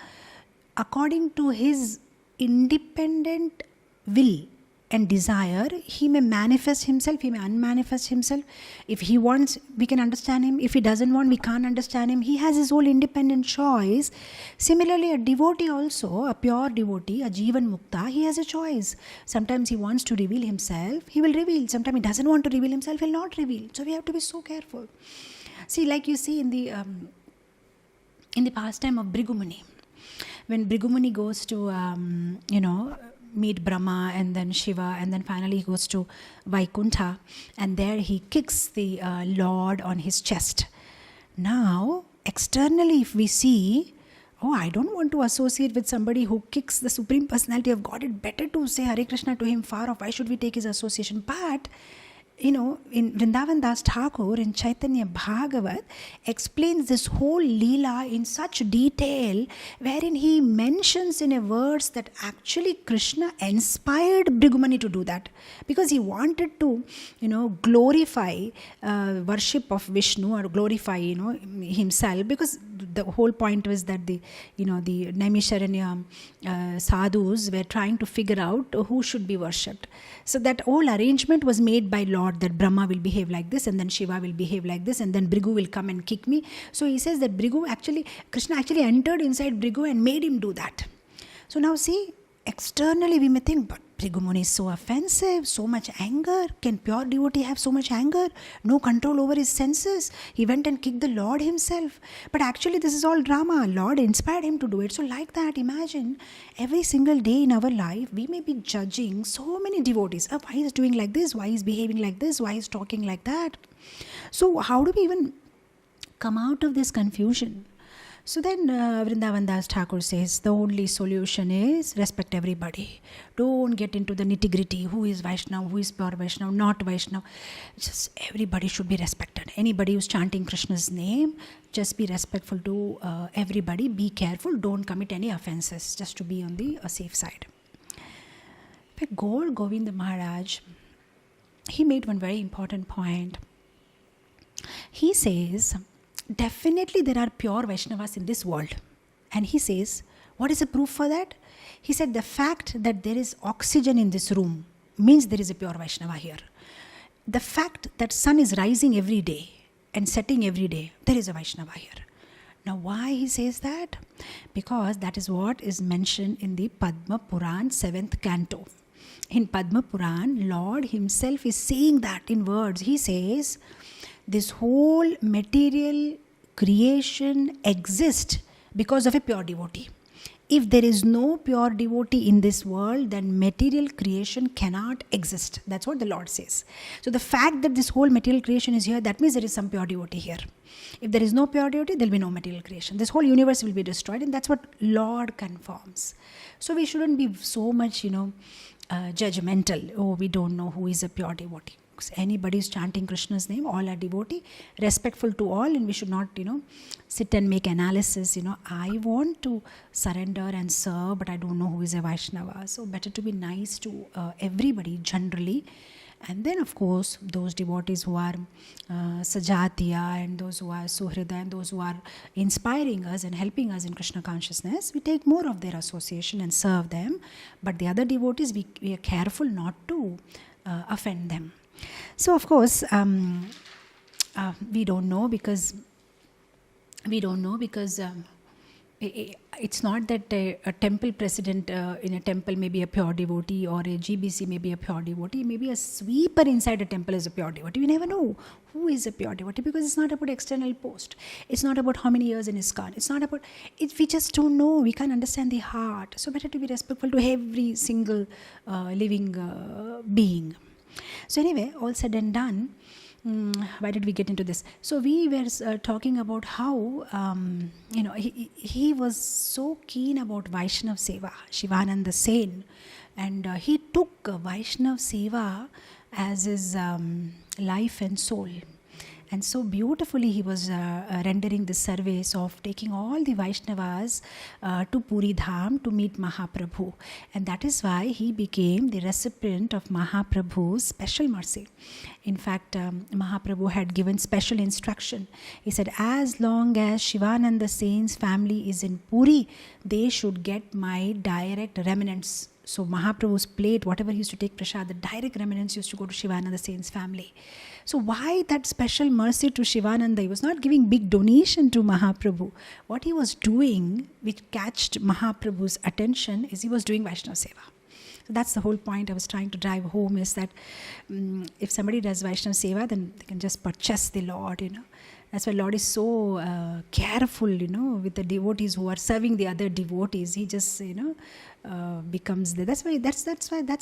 according to his independent will and desire, he may manifest himself, he may unmanifest himself. If he wants, we can understand him. If he doesn't want, we can't understand him. He has his whole independent choice. Similarly, a devotee also, a pure devotee, a Jivan Mukta, he has a choice. Sometimes he wants to reveal himself, he will reveal. Sometimes he doesn't want to reveal himself, he will not reveal. So we have to be so careful. See, like you see in the pastime of Bhrigumuni, when Bhrigumuni goes to, meet Brahma and then Shiva, and then finally he goes to Vaikuntha, and there he kicks the Lord on his chest. Now, externally if we see, oh, I don't want to associate with somebody who kicks the Supreme Personality of God, it's better to say Hare Krishna to him far off. Why should we take his association? But in Vrindavan Das Thakur, in Chaitanya Bhagavat, explains this whole Leela in such detail, wherein he mentions in a verse that actually Krishna inspired Bhrigumani to do that, because he wanted to, glorify worship of Vishnu, or glorify, himself, because the whole point was that the Naimisharanya sadhus were trying to figure out who should be worshipped. So that whole arrangement was made by Lord, that Brahma will behave like this, and then Shiva will behave like this, and then Bhrigu will come and kick me. So he says that Krishna actually entered inside Bhrigu and made him do that. So now see, externally we may think, but Bhrigumuni is so offensive, so much anger. Can pure devotee have so much anger? No control over his senses. He went and kicked the Lord himself. But actually this is all drama. Lord inspired him to do it. So like that, imagine every single day in our life, we may be judging so many devotees. Oh, why is doing like this? Why is behaving like this? Why is talking like that? So how do we even come out of this confusion? So then Vrindavan Das Thakur says the only solution is respect everybody. Don't get into the nitty-gritty. Who is Vaishnava? Who is pure Vaishnava? Not Vaishnava. Just everybody should be respected. Anybody who's chanting Krishna's name, just be respectful to everybody. Be careful. Don't commit any offenses, just to be on the safe side. But Gaur Govinda Maharaj, he made one very important point. He says, definitely there are pure Vaishnavas in this world. And he says, what is the proof for that? He said, the fact that there is oxygen in this room means there is a pure Vaishnava here. The fact that sun is rising every day and setting every day, there is a Vaishnava here. Now why he says that? Because that is what is mentioned in the Padma Puran 7th canto. In Padma Puran, Lord himself is saying that in words. He says, this whole material creation exists because of a pure devotee. If there is no pure devotee in this world, then material creation cannot exist. That's what the Lord says. So the fact that this whole material creation is here, that means there is some pure devotee here. If there is no pure devotee, there will be no material creation. This whole universe will be destroyed, and that's what Lord confirms. So we shouldn't be so much, judgmental. Oh, we don't know who is a pure devotee. Anybody is chanting Krishna's name, all are devotee, respectful to all, and we should not, sit and make analysis. I want to surrender and serve, but I don't know who is a Vaishnava. So better to be nice to everybody generally. And then, of course, those devotees who are Sajatiya and those who are Suhrida and those who are inspiring us and helping us in Krishna consciousness, we take more of their association and serve them. But the other devotees, we are careful not to offend them. So, of course, we don't know because it's not that a temple president in a temple may be a pure devotee, or a GBC may be a pure devotee. Maybe a sweeper inside a temple is a pure devotee. We never know who is a pure devotee, because it's not about external post. It's not about how many years in ISKCON. It's not about it. We just don't know. We can't understand the heart. So better to be respectful to every single living being. So anyway, all said and done, why did we get into this? So we were talking about how, he was so keen about Vaishnav Seva, Shivananda Sen, and he took Vaishnav Seva as his life and soul. And so beautifully he was rendering this service of taking all the Vaishnavas to Puri Dham to meet Mahaprabhu. And that is why he became the recipient of Mahaprabhu's special mercy. In fact, Mahaprabhu had given special instruction. He said, as long as Shivananda Sen's family is in Puri, they should get my direct remnants. So Mahaprabhu's plate, whatever he used to take prasad, the direct remnants used to go to Shivananda Sen's family. So why that special mercy to Shivananda? He was not giving big donation to Mahaprabhu. What he was doing, which catched Mahaprabhu's attention, is he was doing Vaishnava Seva. So that's the whole point I was trying to drive home, is that if somebody does Vaishnava Seva, then they can just purchase the Lord, That's why Lord is so careful, with the devotees who are serving the other devotees. He just, becomes there. That's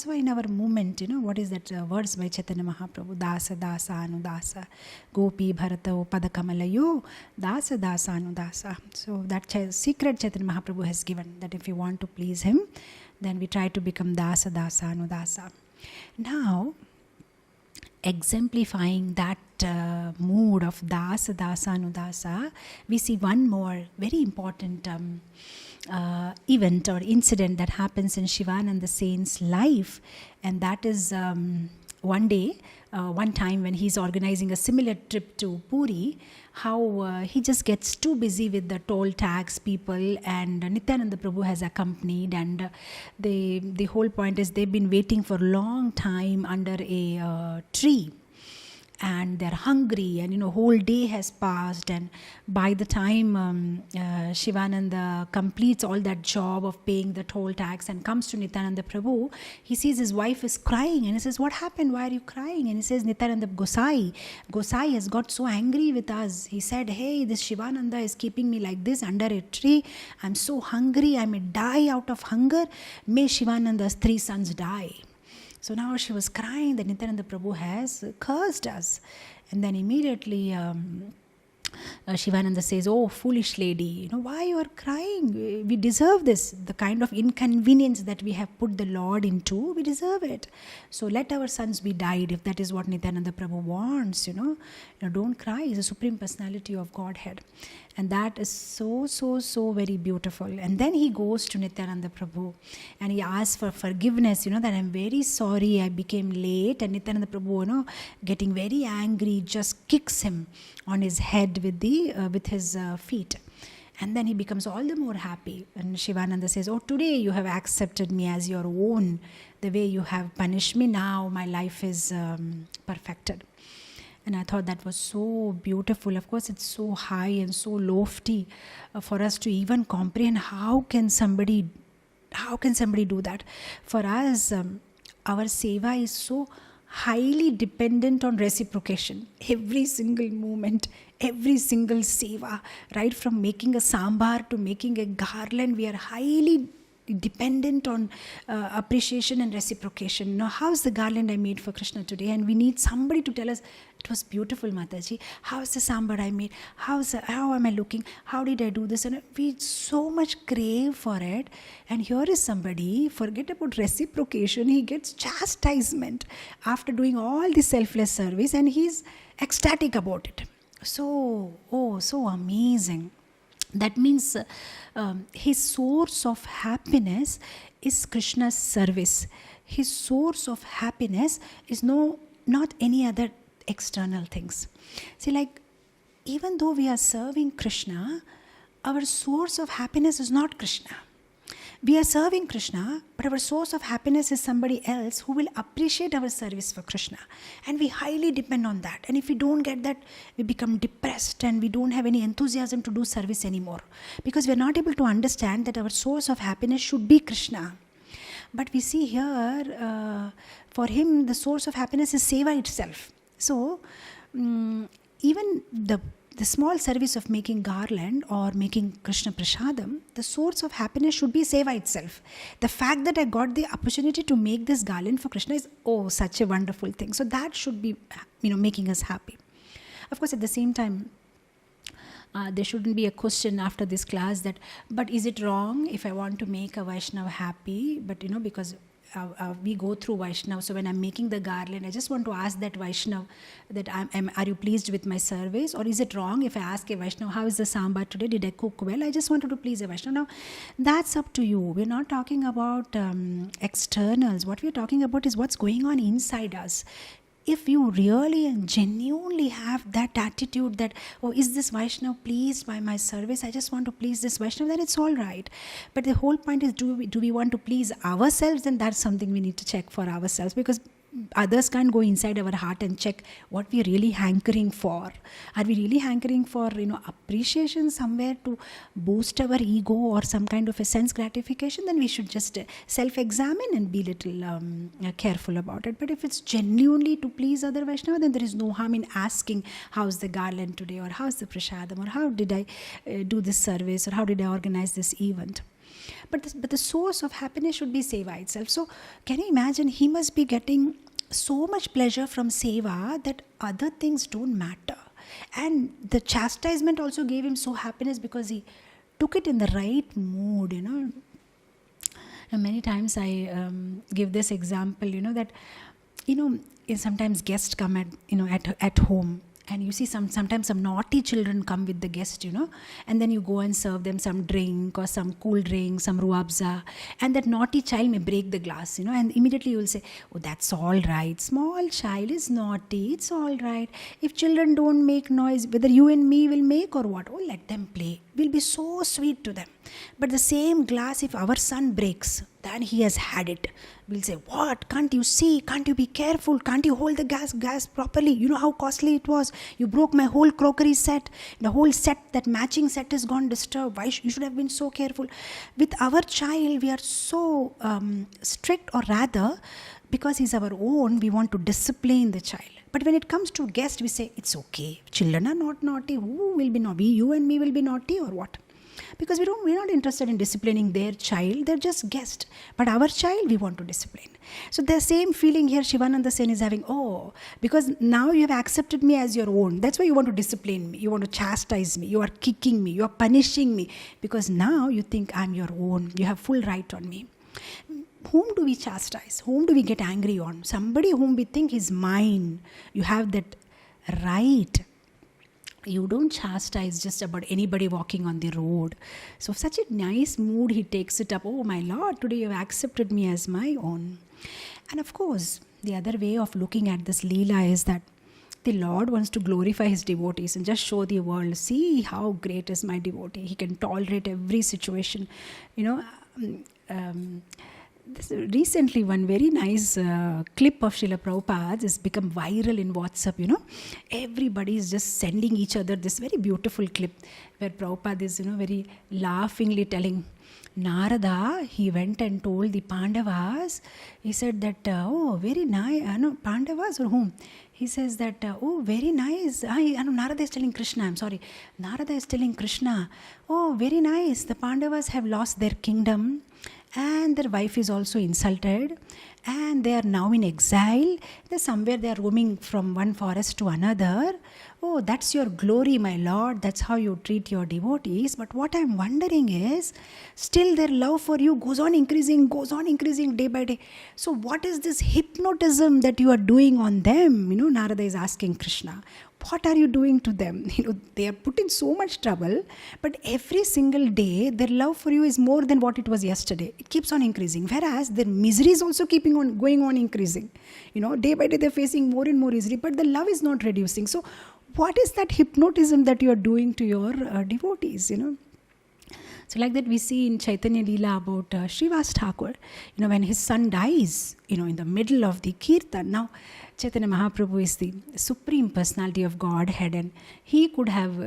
why in our movement, what is that words by Chaitanya Mahaprabhu? Dasa dasa anudasa, gopi bharata padakamalayo, dasa dasa anudasa. So that secret Chaitanya Mahaprabhu has given, that if you want to please him, then we try to become dasa dasa anudasa. Now, exemplifying that mood of dasa dasa anudasa, we see one more very important event or incident that happens in Shivananda Sen's life, and that is one time when he's organizing a similar trip to Puri, how he just gets too busy with the toll tax people, and Nityananda Prabhu has accompanied, and the whole point is they've been waiting for a long time under a tree, and they're hungry, and whole day has passed, and by the time Shivananda completes all that job of paying the toll tax and comes to Nityananda Prabhu, he sees his wife is crying, and he says, what happened? Why are you crying? And he says, Nityananda Gosai has got so angry with us. He said, hey, this Shivananda is keeping me like this under a tree. I'm so hungry, I may die out of hunger. May Shivananda's 3 sons die. So now she was crying that Nityananda Prabhu has cursed us. And then immediately Shivananda says, oh, foolish lady, why you are crying? We deserve this. The kind of inconvenience that we have put the Lord into, we deserve it. So let our sons be died, if that is what Nityananda Prabhu wants, don't cry. He's a Supreme Personality of Godhead. And that is so, so, so very beautiful. And then he goes to Nityananda Prabhu and he asks for forgiveness, that I'm very sorry I became late. And Nityananda Prabhu, getting very angry, just kicks him on his head with his feet. And then he becomes all the more happy. And Shivananda says, oh, today you have accepted me as your own. The way you have punished me, now my life is perfected. And I thought that was so beautiful. Of course, it's so high and so lofty for us to even comprehend. How can somebody do that? For us, our seva is so highly dependent on reciprocation. Every single moment, every single seva, right from making a sambar to making a garland, we are highly dependent on appreciation and reciprocation. Now, how's the garland I made for Krishna today? And we need somebody to tell us, it was beautiful, Mataji. How's the sambar I made? How am I looking? How did I do this? And we so much crave for it. And here is somebody, forget about reciprocation, he gets chastisement after doing all the selfless service, and he's ecstatic about it. So amazing. That means his source of happiness is Krishna's service. His source of happiness is not any other external things. See, like, even though we are serving Krishna, our source of happiness is not Krishna. We are serving Krishna, but our source of happiness is somebody else who will appreciate our service for Krishna. And we highly depend on that. And if we don't get that, we become depressed and we don't have any enthusiasm to do service anymore. Because we are not able to understand that our source of happiness should be Krishna. But we see here, for him, the source of happiness is seva itself. So, even the small service of making garland or making Krishna Prasadam, the source of happiness should be seva itself. The fact that I got the opportunity to make this garland for Krishna is, such a wonderful thing. So that should be, making us happy. Of course, at the same time, there shouldn't be a question after this class that, but is it wrong if I want to make a Vaishnava happy? But, because we go through Vaishnava. So when I'm making the garland, I just want to ask that Vaishnava that are you pleased with my service? Or is it wrong if I ask a Vaishnava, how is the sambar today? Did I cook well? I just wanted to please a Vaishnava. Now, that's up to you. We're not talking about externals. What we're talking about is what's going on inside us. If you really and genuinely have that attitude that, is this Vaishnava pleased by my service? I just want to please this Vaishnava, then it's all right. But the whole point is, do we want to please ourselves? Then that's something we need to check for ourselves, because others can't go inside our heart and check what we're really hankering for. Are we really hankering for, appreciation somewhere to boost our ego or some kind of a sense gratification? Then we should just self-examine and be little careful about it. But if it's genuinely to please other Vaishnava, then there is no harm in asking, how's the garland today, or how's the prasadam, or how did I do this service, or how did I organize this event? But the source of happiness should be seva itself. So can you imagine, he must be getting so much pleasure from seva that other things don't matter. And the chastisement also gave him so happiness because he took it in the right mood, And many times I give this example, that, sometimes guests come at home. And you see sometimes some naughty children come with the guest, and then you go and serve them some drink or some cool drink, some ruabza, and that naughty child may break the glass, and immediately you will say, that's all right. Small child is naughty, it's all right. If children don't make noise, whether you and me will make or what, let them play. We'll be so sweet to them. But the same glass, if our son breaks, then he has had it. We'll say, what? Can't you see? Can't you be careful? Can't you hold the gas properly? You know how costly it was. You broke my whole crockery set. The whole set, that matching set is gone disturbed. Why you should have been so careful. With our child, we are so strict, or rather, because he's our own, we want to discipline the child. But when it comes to guests, we say, it's okay. Children are not naughty. Who will be naughty? You and me will be naughty, or what? Because we're not interested in disciplining their child. They're just guests. But our child, we want to discipline. So the same feeling here Shivananda Sen is having. Because now you have accepted me as your own. That's why you want to discipline me. You want to chastise me. You are kicking me. You are punishing me. Because now you think I'm your own. You have full right on me. Whom do we chastise? Whom do we get angry on? Somebody whom we think is mine. You have that right. You don't chastise just about anybody walking on the road. So such a nice mood he takes it up. Oh my Lord, today you have accepted me as my own. And of course, the other way of looking at this Leela is that the Lord wants to glorify his devotees and just show the world, see how great is my devotee. He can tolerate every situation. Recently, one very nice clip of Srila Prabhupada has become viral in WhatsApp, Everybody is just sending each other this very beautiful clip where Prabhupada is, very laughingly telling Narada, he went and told the Pandavas, he said that, oh, very nice, no, Pandavas or whom? He says that, oh, very nice. Narada is telling Krishna, I'm sorry. Narada is telling Krishna, oh, very nice. The Pandavas have lost their kingdom and their wife is also insulted and they are now in exile. Somewhere they are roaming from one forest to another. Oh, that's your glory, my Lord. That's how you treat your devotees. But what I'm wondering is, still their love for you goes on increasing day by day. So what is this hypnotism that you are doing on them? Narada is asking Krishna. What are you doing to them? They are put in so much trouble, but every single day their love for you is more than what it was yesterday. It keeps on increasing, whereas their misery is also going on increasing. Day by day they're facing more and more misery, but the love is not reducing. So what is that hypnotism that you are doing to your devotees? So like that we see in Chaitanya Leela about Srivas Thakur, when his son dies, in the middle of the Kirtan. Now, Chaitanya Mahaprabhu is the supreme personality of Godhead and he could have,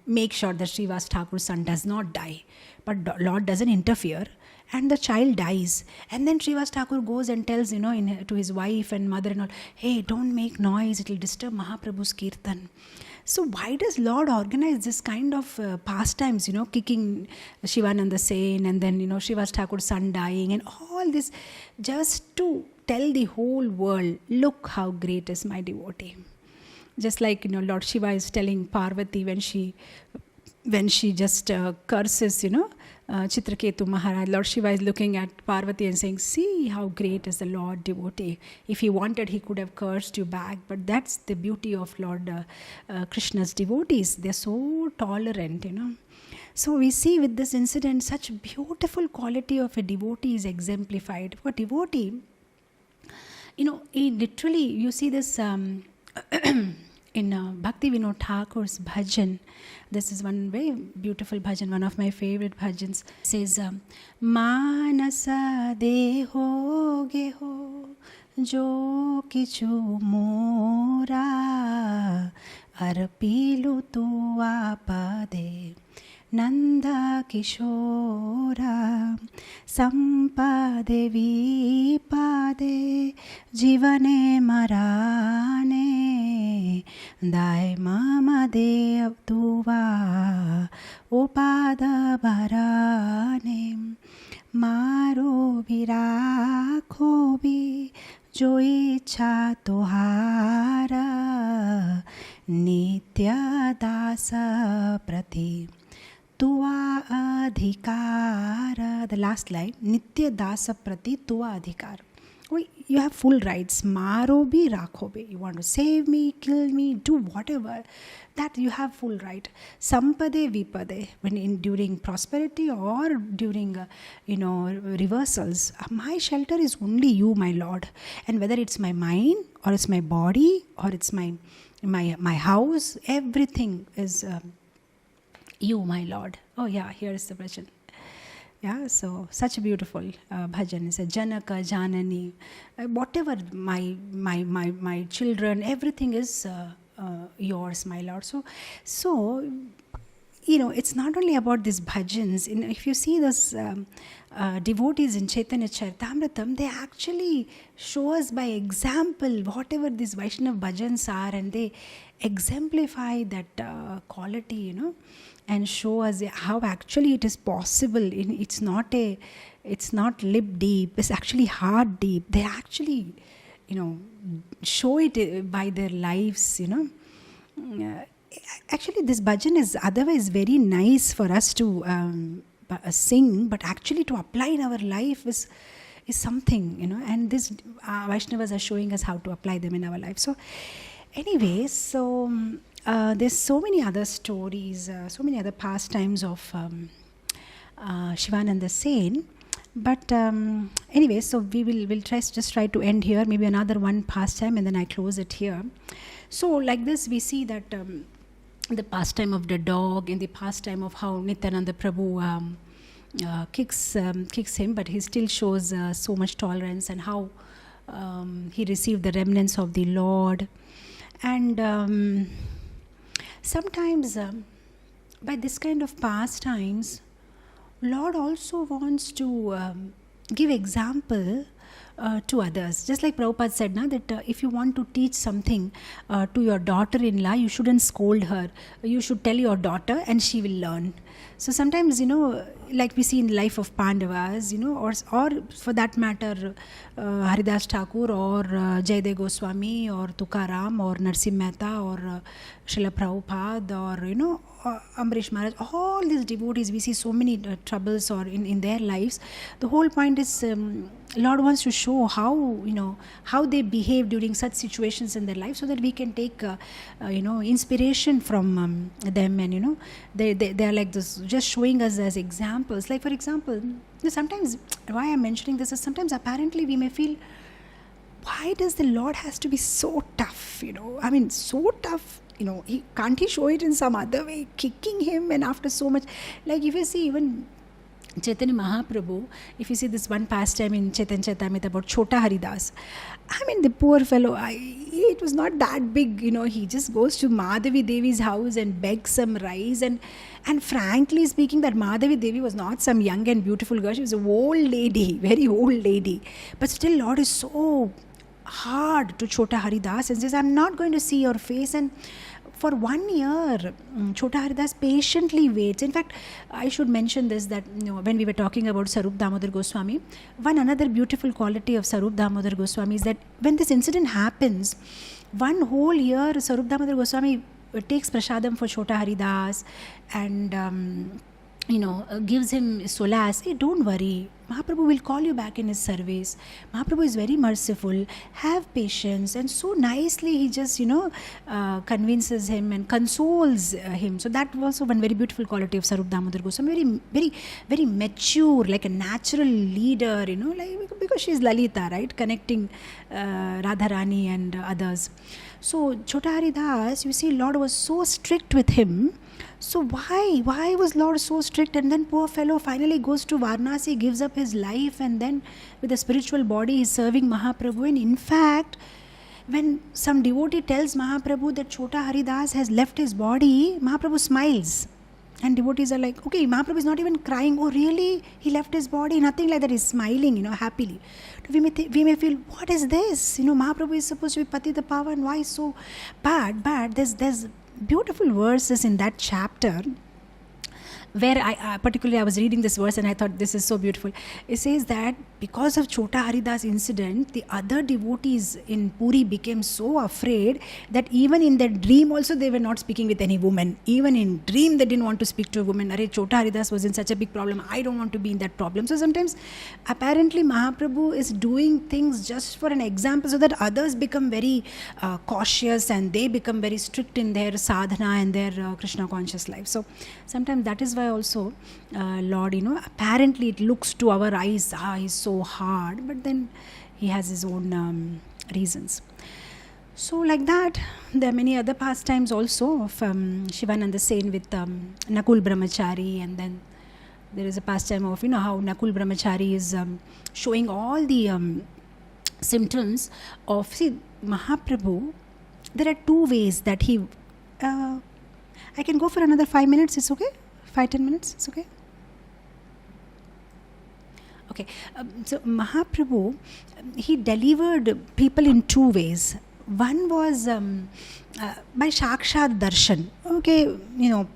make sure that Srivas Thakur's son does not die. But Lord doesn't interfere and the child dies. And then Srivas Thakur goes and tells, to his wife and mother and all, hey, don't make noise, it will disturb Mahaprabhu's Kirtan. So why does Lord organize this kind of pastimes, kicking Shivananda Sen and then, Srivas Thakur's son dying and all this just to tell the whole world, look how great is my devotee. Just like, Lord Shiva is telling Parvati when she just curses, Chitraketu Maharaj, Lord Shiva is looking at Parvati and saying, see how great is the Lord devotee. If he wanted, he could have cursed you back. But that's the beauty of Lord Krishna's devotees. They're so tolerant, So we see with this incident, such beautiful quality of a devotee is exemplified. For devotee, he literally, you see this in Bhakti Vinod Thakur's bhajan. This is one very beautiful bhajan, one of my favorite bhajans. It says, Manasa deho geho jo kichu mora arpilu tu apade Nanda Kishora Sampade Vipade Jivane Marane Dai Mama Dev Tuva Opada Barane Maro Virakho Bhi Jo Icha Tuhara Nitya Dasa Prati Tua Adhikara, the last line, Nitya Dasa Prati Tua Adhikara. You have full rights. Maro bhi rakho bhi. You want to save me, kill me, do whatever. That you have full right. Sampade vipade. During prosperity or during, reversals. My shelter is only you, my Lord. And whether it's my mind or it's my body or it's my house, everything is you, my Lord. Oh yeah, here is the bhajan. Yeah, so such a beautiful bhajan. It's a Janaka, Janani, whatever my children, everything is yours, my Lord. So it's not only about these bhajans. If you see those devotees in Chaitanya Charitamrita, they actually show us by example whatever these Vaishnava bhajans are, and they exemplify that quality, and show us how actually it is possible. It's not lip deep, it's actually heart deep. They actually, show it by their lives, Actually, this bhajan is otherwise very nice for us to sing, but actually to apply in our life is something, and this Vaishnavas are showing us how to apply them in our life. So anyways, there's so many other stories, so many other pastimes of Shivananda Sen. But anyway, so we'll try to end here, maybe another one pastime, and then I close it here. So like this, we see that the pastime of the dog and the pastime of how Nityananda Prabhu kicks him, but he still shows so much tolerance, and how he received the remnants of the Lord. And sometimes by this kind of pastimes, Lord also wants to give example to others. Just like Prabhupada said, that if you want to teach something to your daughter-in-law, you shouldn't scold her. You should tell your daughter and she will learn. So sometimes, like we see in the life of Pandavas, or for that matter, Haridas Thakur or Jaydev Goswami or Tukaram or Narsim Mehta or Srila Prabhupada or, Amrish Maharaj, all these devotees, we see so many troubles or in their lives. The whole point is Lord wants to show how they behave during such situations in their life, so that we can take inspiration from them, and they are like this, just showing us as examples. Like, for example, sometimes why I'm mentioning this is, sometimes apparently we may feel, why does the Lord has to be so tough? So tough. Can't he show it in some other way, kicking him, and after so much, like if you see even Chaitanya Mahaprabhu, if you see this one pastime in Chaitanya Charitamrita about Chota Haridas, the poor fellow, it was not that big, he just goes to Madhavi Devi's house and begs some rice, and frankly speaking, that Madhavi Devi was not some young and beautiful girl, she was an old lady, very old lady, but still Lord is so hard to Chota Haridas and says, I'm not going to see your face. And for 1 year, Chota Haridas patiently waits. In fact, I should mention this, that when we were talking about Swarup Damodar Goswami, another beautiful quality of Swarup Damodar Goswami is that when this incident happens, 1 whole year Swarup Damodar Goswami takes prasadam for Chota Haridas and gives him solace. Hey, don't worry, Mahaprabhu will call you back in his service. Mahaprabhu is very merciful, have patience, and so nicely he just convinces him and consoles him. So that was also one very beautiful quality of Swarup Damodar Goswami, very, very, very mature, like a natural leader, because she is Lalita, right, connecting Radharani and others. So Chota Haridas, you see, Lord was so strict with him. So why was Lord so strict? And then poor fellow finally goes to Varanasi, gives up his life, and then with a spiritual body he's serving Mahaprabhu. And in fact, when some devotee tells Mahaprabhu that Chota Haridas has left his body, Mahaprabhu smiles. And devotees are like, okay, Mahaprabhu is not even crying. Oh, really? He left his body? Nothing like that. He's smiling, happily. We may feel, what is this? Mahaprabhu is supposed to be Patita Pavan. Why so bad? But there's beautiful verses in that chapter where I was reading this verse and I thought this is so beautiful. It says that because of Chota Haridas incident, the other devotees in Puri became so afraid that even in their dream also they were not speaking with any woman. Even in dream they didn't want to speak to a woman. Arey, Chota Haridas was in such a big problem, I don't want to be in that problem. So sometimes apparently Mahaprabhu is doing things just for an example, so that others become very cautious and they become very strict in their sadhana and their Krishna conscious life. So sometimes that is why also Lord, apparently it looks to our eyes, he's so hard, but then he has his own reasons. So like that, there are many other pastimes also of Shivananda Sen with Nakul Brahmachari, and then there is a pastime of how Nakul Brahmachari is showing all the symptoms of Mahaprabhu. There are 2 ways that he I can go for another 5 minutes, it's okay? 5-10 minutes, it's okay? Okay, so Mahaprabhu, he delivered people in 2 ways. One was by Shakshad Darshan. Okay,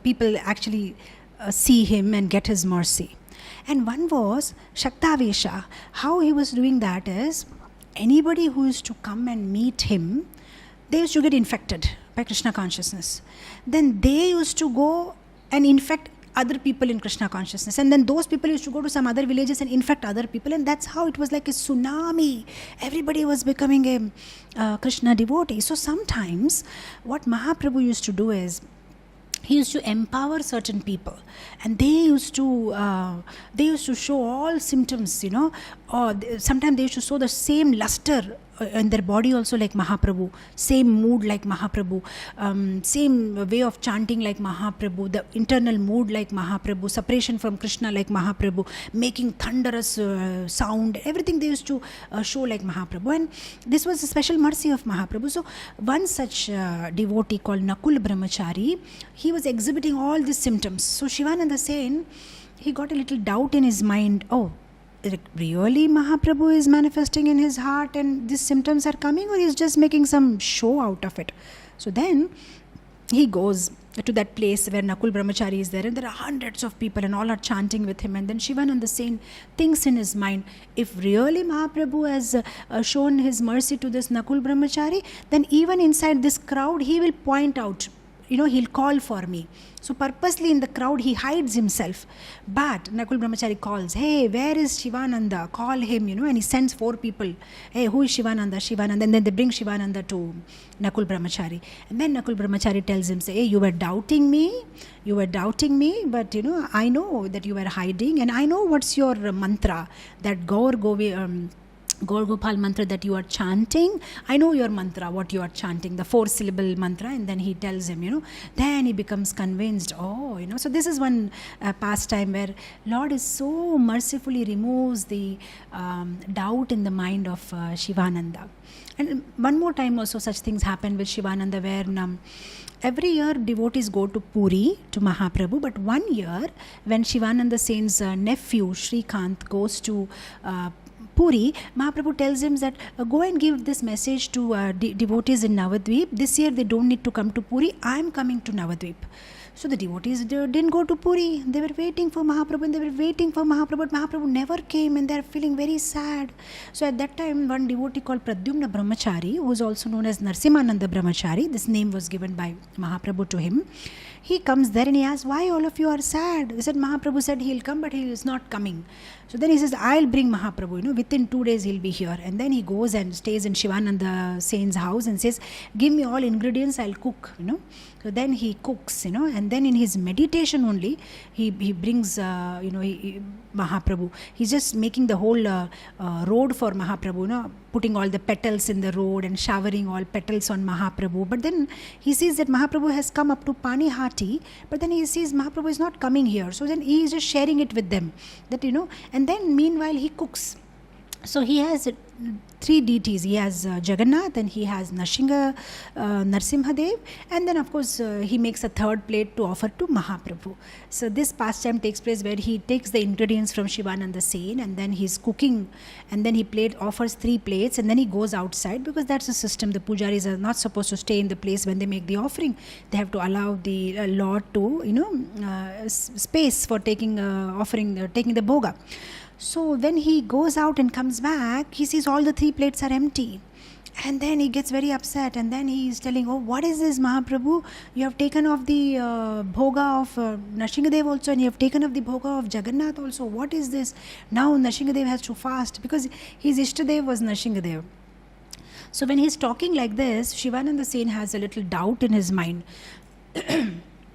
people actually see him and get his mercy. And one was Shaktavesha. How he was doing that is, anybody who used to come and meet him, they used to get infected by Krishna consciousness. Then they used to go and infect other people in Krishna consciousness, and then those people used to go to some other villages and infect other people, and that's how it was like a tsunami. Everybody was becoming a Krishna devotee. So sometimes what Mahaprabhu used to do is, he used to empower certain people, and they used to show all symptoms, or sometimes they used to show the same luster and their body also like Mahaprabhu, same mood like Mahaprabhu, same way of chanting like Mahaprabhu, the internal mood like Mahaprabhu, separation from Krishna like Mahaprabhu, making thunderous sound, everything they used to show like Mahaprabhu. And this was a special mercy of Mahaprabhu. So one such devotee called Nakul Brahmachari, he was exhibiting all these symptoms. So Shivananda saying, he got a little doubt in his mind, oh, really Mahaprabhu is manifesting in his heart and these symptoms are coming, or he's just making some show out of it. So then he goes to that place where Nakul Brahmachari is there, and there are hundreds of people and all are chanting with him. And then Shivananda Sen thinks in his mind, if really Mahaprabhu has shown his mercy to this Nakul Brahmachari, then even inside this crowd he will point out, he'll call for me. So purposely in the crowd he hides himself. But Nakul Brahmachari calls, hey, where is Shivananda? Call him, and he sends 4 people. Hey, who is Shivananda? Shivananda. And then they bring Shivananda to Nakul Brahmachari. And then Nakul Brahmachari tells him, say, hey, you were doubting me, but I know that you were hiding, and I know what's your mantra, that Gaur Gopal mantra that you are chanting. I know your mantra, what you are chanting, the 4-syllable mantra. And then he tells him, then he becomes convinced. So this is one pastime where Lord is so mercifully removes the doubt in the mind of Shivananda. And one more time also such things happen with Shivananda, where every year devotees go to Puri, to Mahaprabhu. But one year when Shivananda Sen's nephew Shrikant goes to Puri, Mahaprabhu tells him that go and give this message to devotees in Navadvip. This year they don't need to come to Puri. I am coming to Navadvip. So the devotees didn't go to Puri. They were waiting for Mahaprabhu, but Mahaprabhu never came, and they are feeling very sad. So at that time, one devotee called Pradyumna Brahmachari, who is also known as Narsimananda Brahmachari, this name was given by Mahaprabhu to him. He comes there and he asks, why all of you are sad? He said, Mahaprabhu said he'll come, but he is not coming. So then he says, I'll bring Mahaprabhu, within 2 days he'll be here. And then he goes and stays in Shivananda Sen's house and says, give me all ingredients, I'll cook, So then he cooks, and then in his meditation only, he brings, Mahaprabhu. He's just making the whole road for Mahaprabhu, putting all the petals in the road and showering all petals on Mahaprabhu. But then he sees that Mahaprabhu has come up to Panihati, but then he sees Mahaprabhu is not coming here. So then he is just sharing it with them, that, and then meanwhile he cooks. So he has 3 deities. He has Jagannath, and he has Narsimhadev, and then of course he makes a 3rd plate to offer to Mahaprabhu. So this pastime takes place where he takes the ingredients from Shivananda Sen, and then he's cooking, and then he offers 3 plates, and then he goes outside, because that's the system. The pujaris are not supposed to stay in the place when they make the offering. They have to allow the Lord to space for taking offering, taking the bhoga. So when he goes out and comes back, he sees all the 3 plates are empty. And then he gets very upset, and then he is telling, oh, what is this, Mahaprabhu? You have taken off the bhoga of Nrsimhadev also, and you have taken off the bhoga of Jagannath also. What is this? Now Nrsimhadev has to fast, because his Ishtadev was Nrsimhadev. So when he is talking like this, Shivananda Sen has a little doubt in his mind.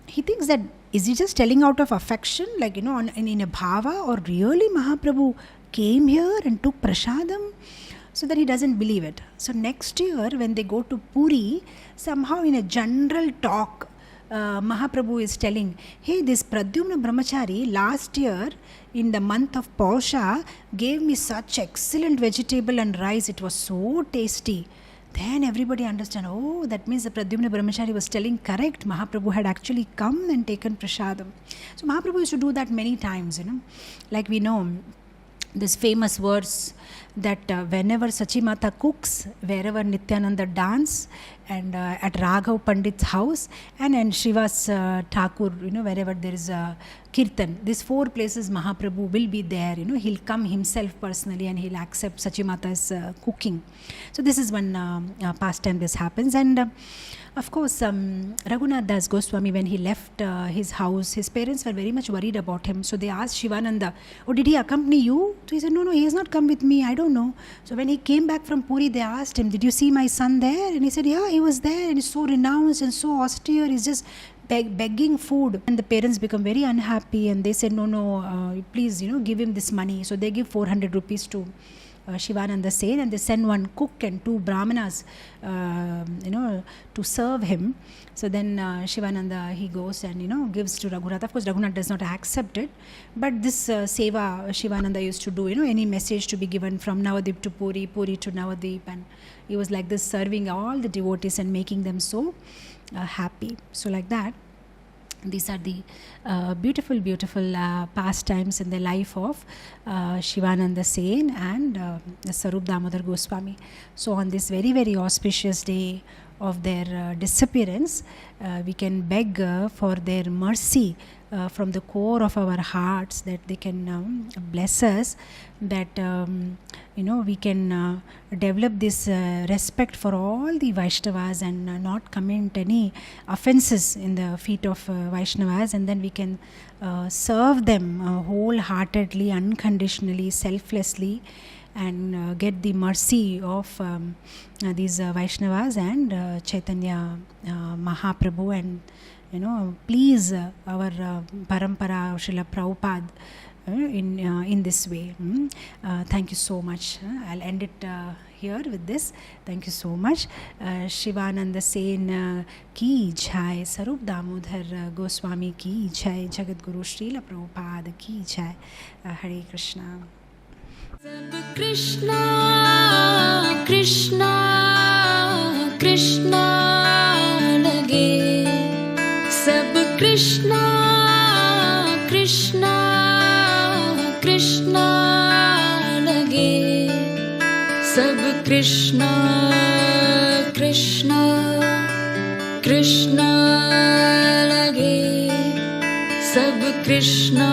He thinks that, is he just telling out of affection, like, in a bhava, or really Mahaprabhu came here and took prasadam? So that he doesn't believe it. So next year when they go to Puri, somehow in a general talk, Mahaprabhu is telling, hey, this Pradyumna Brahmachari last year in the month of Pausha gave me such excellent vegetable and rice. It was so tasty. Then everybody understand, oh, that means the Pradyumna Brahmachari was telling correct. Mahaprabhu had actually come and taken prasadam. So Mahaprabhu used to do that many times, Like we know this famous verse that whenever Sachimata cooks, wherever Nityananda dance, and at Raghav Pandit's house, and Srivas Thakur, wherever there is a kirtan, these 4 places Mahaprabhu will be there. He'll come himself personally and he'll accept Sachimata's cooking. So this is one pastime this happens. And of course, Raghunath Das Goswami, when he left his house, his parents were very much worried about him. So they asked Shivananda, oh, did he accompany you? So he said, no, he has not come with me. I don't know. So when he came back from Puri, they asked him, did you see my son there? And he said, yeah, he was there, and he's so renounced and so austere. He's just begging food. And the parents become very unhappy, and they said, no, please, give him this money. So they give 400 rupees to Shivananda Sen, and they send one cook and 2 brahmanas, to serve him. So then Shivananda, he goes and gives to Raghunath. Of course, Raghunath does not accept it, but this seva Shivananda used to do. Any message to be given from Navadip to Puri, Puri to Navadip, and he was like this, serving all the devotees and making them so happy. So like that, these are the beautiful pastimes in the life of Shivananda Sen and Swarup Damodar Goswami. So on this very, very auspicious day of their disappearance, we can beg for their mercy from the core of our hearts, that they can bless us, that we can develop this respect for all the Vaishnavas and not commit any offenses in the feet of Vaishnavas, and then we can serve them wholeheartedly, unconditionally, selflessly, and get the mercy of these Vaishnavas and Chaitanya Mahaprabhu, and please our Parampara Srila Prabhupada in this way. Thank you so much. I'll end it here with this. Thank you so much. Shivananda Sen ki jai, Swarup Damodar Goswami ki jai, Jagat Guru Srila Prabhupada ki jai. Hare Krishna. Sab Krishna Krishna Krishna lage, Sab Krishna Krishna Krishna lage, Sab Krishna Krishna Krishna lage, Sab Krishna